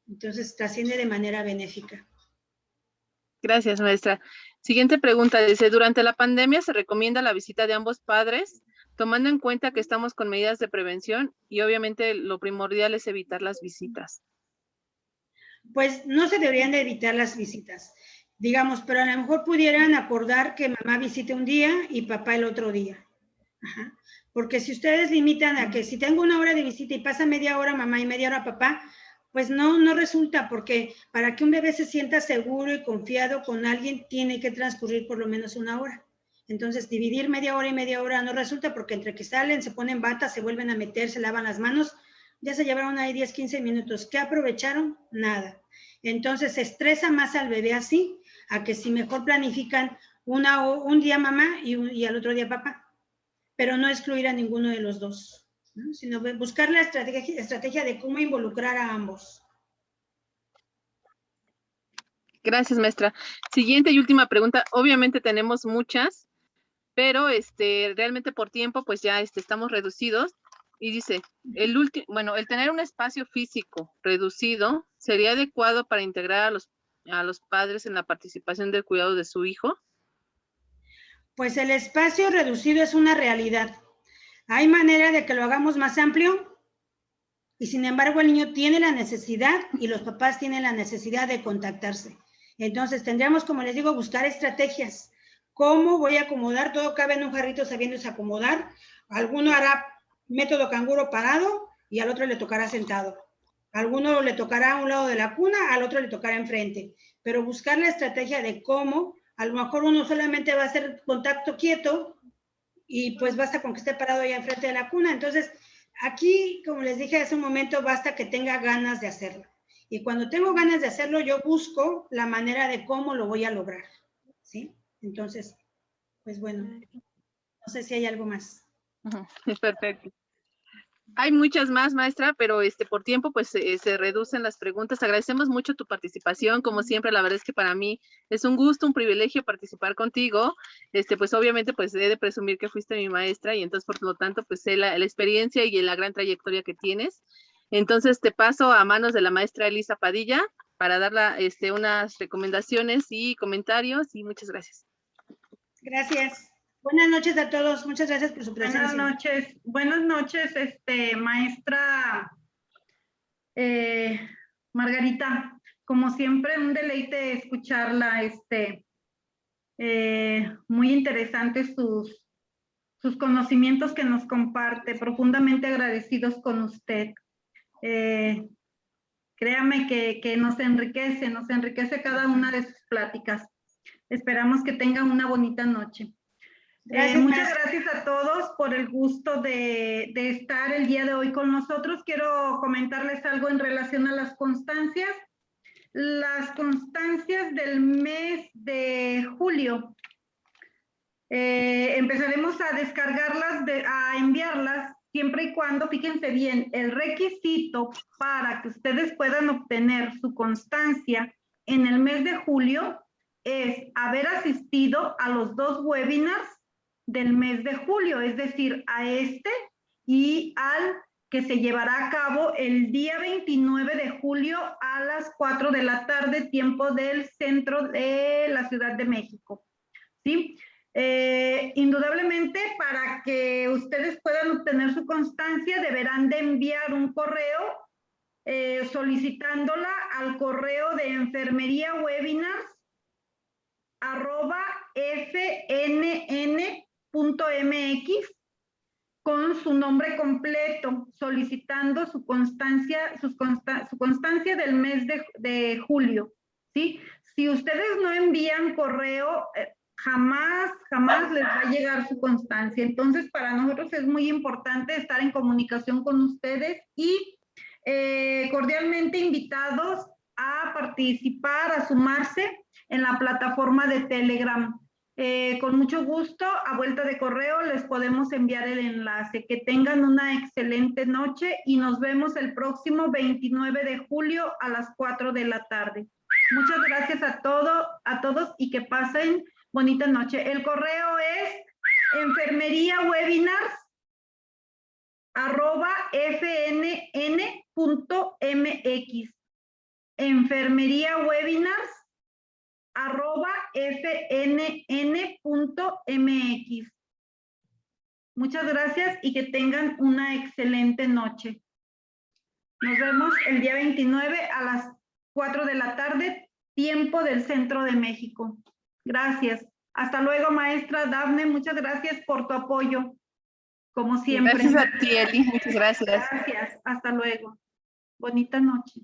Entonces, trasciende de manera benéfica. Gracias, maestra. Siguiente pregunta. Dice, durante la pandemia se recomienda la visita de ambos padres, tomando en cuenta que estamos con medidas de prevención y obviamente lo primordial es evitar las visitas. Pues no se deberían de evitar las visitas, digamos, pero a lo mejor pudieran acordar que mamá visite un día y papá el otro día. Ajá. Porque si ustedes limitan a que si tengo 1 hora de visita y pasa media hora mamá y media hora papá, pues no resulta, porque para que un bebé se sienta seguro y confiado con alguien, tiene que transcurrir por lo menos 1 hora. Entonces, dividir media hora y media hora no resulta, porque entre que salen, se ponen batas, se vuelven a meter, se lavan las manos, ya se llevaron ahí 10, 15 minutos. ¿Qué aprovecharon? Nada. Entonces, se estresa más al bebé así, a que si mejor planifican un día mamá y al otro día papá, pero no excluir a ninguno de los dos, ¿no? Sino buscar la estrategia de cómo involucrar a ambos. Gracias, maestra. Siguiente y última pregunta. Obviamente tenemos muchas, pero realmente por tiempo pues ya estamos reducidos. Y dice, el tener un espacio físico reducido sería adecuado para integrar a los padres en la participación del cuidado de su hijo. Pues el espacio reducido es una realidad. Hay manera de que lo hagamos más amplio y sin embargo el niño tiene la necesidad y los papás tienen la necesidad de contactarse. Entonces tendríamos, como les digo, buscar estrategias. ¿Cómo voy a acomodar? Todo cabe en un jarrito sabiéndose acomodar. Alguno hará método canguro parado y al otro le tocará sentado. A alguno le tocará a un lado de la cuna, al otro le tocará enfrente. Pero buscar la estrategia de cómo, a lo mejor uno solamente va a hacer contacto quieto y pues basta con que esté parado ahí enfrente de la cuna. Entonces, aquí, como les dije hace un momento, basta que tenga ganas de hacerlo. Y cuando tengo ganas de hacerlo, yo busco la manera de cómo lo voy a lograr, ¿sí? Entonces, pues bueno, no sé si hay algo más. Perfecto. Hay muchas más, maestra, pero por tiempo pues se reducen las preguntas. Agradecemos mucho tu participación, como siempre. La verdad es que para mí es un gusto, un privilegio participar contigo. Pues obviamente pues he de presumir que fuiste mi maestra y entonces por lo tanto pues sé la experiencia y la gran trayectoria que tienes. Entonces te paso a manos de la maestra Elisa Padilla para darle unas recomendaciones y comentarios y muchas gracias. Gracias. Buenas noches a todos. Muchas gracias por su presencia. Buenas noches, maestra Margarita. Como siempre, un deleite escucharla, muy interesantes sus conocimientos que nos comparte, profundamente agradecidos con usted. Créame que nos enriquece cada una de sus pláticas. Esperamos que tengan una bonita noche. Muchas gracias a todos por el gusto de estar el día de hoy con nosotros. Quiero comentarles algo en relación a las constancias. Las constancias del mes de julio. Empezaremos a descargarlas, a enviarlas, siempre y cuando, fíjense bien, el requisito para que ustedes puedan obtener su constancia en el mes de julio es haber asistido a los 2 webinars del mes de julio, es decir, a y al que se llevará a cabo el día 29 de julio a las 4 de la tarde, tiempo del centro de la Ciudad de México. ¿Sí? Indudablemente, para que ustedes puedan obtener su constancia, deberán de enviar un correo solicitándola al correo de enfermeriawebinars@fnn.mx con su nombre completo, solicitando su constancia del mes de julio, ¿sí? Si ustedes no envían correo, jamás les va a llegar su constancia. Entonces, para nosotros es muy importante estar en comunicación con ustedes y cordialmente invitados a participar, a sumarse en la plataforma de Telegram. Con mucho gusto, a vuelta de correo, les podemos enviar el enlace. Que tengan una excelente noche y nos vemos el próximo 29 de julio a las 4 de la tarde. Muchas gracias a todos y que pasen bonita noche. El correo es enfermeriawebinars@fnn.mx. enfermeriawebinars@fnn.mx. Muchas gracias y que tengan una excelente noche. Nos vemos el día 29 a las 4 de la tarde, tiempo del centro de México. Gracias. Hasta luego, maestra Dafne. Muchas gracias por tu apoyo, como siempre. Gracias a ti, Eli. Muchas gracias. Gracias. Hasta luego. Bonita noche.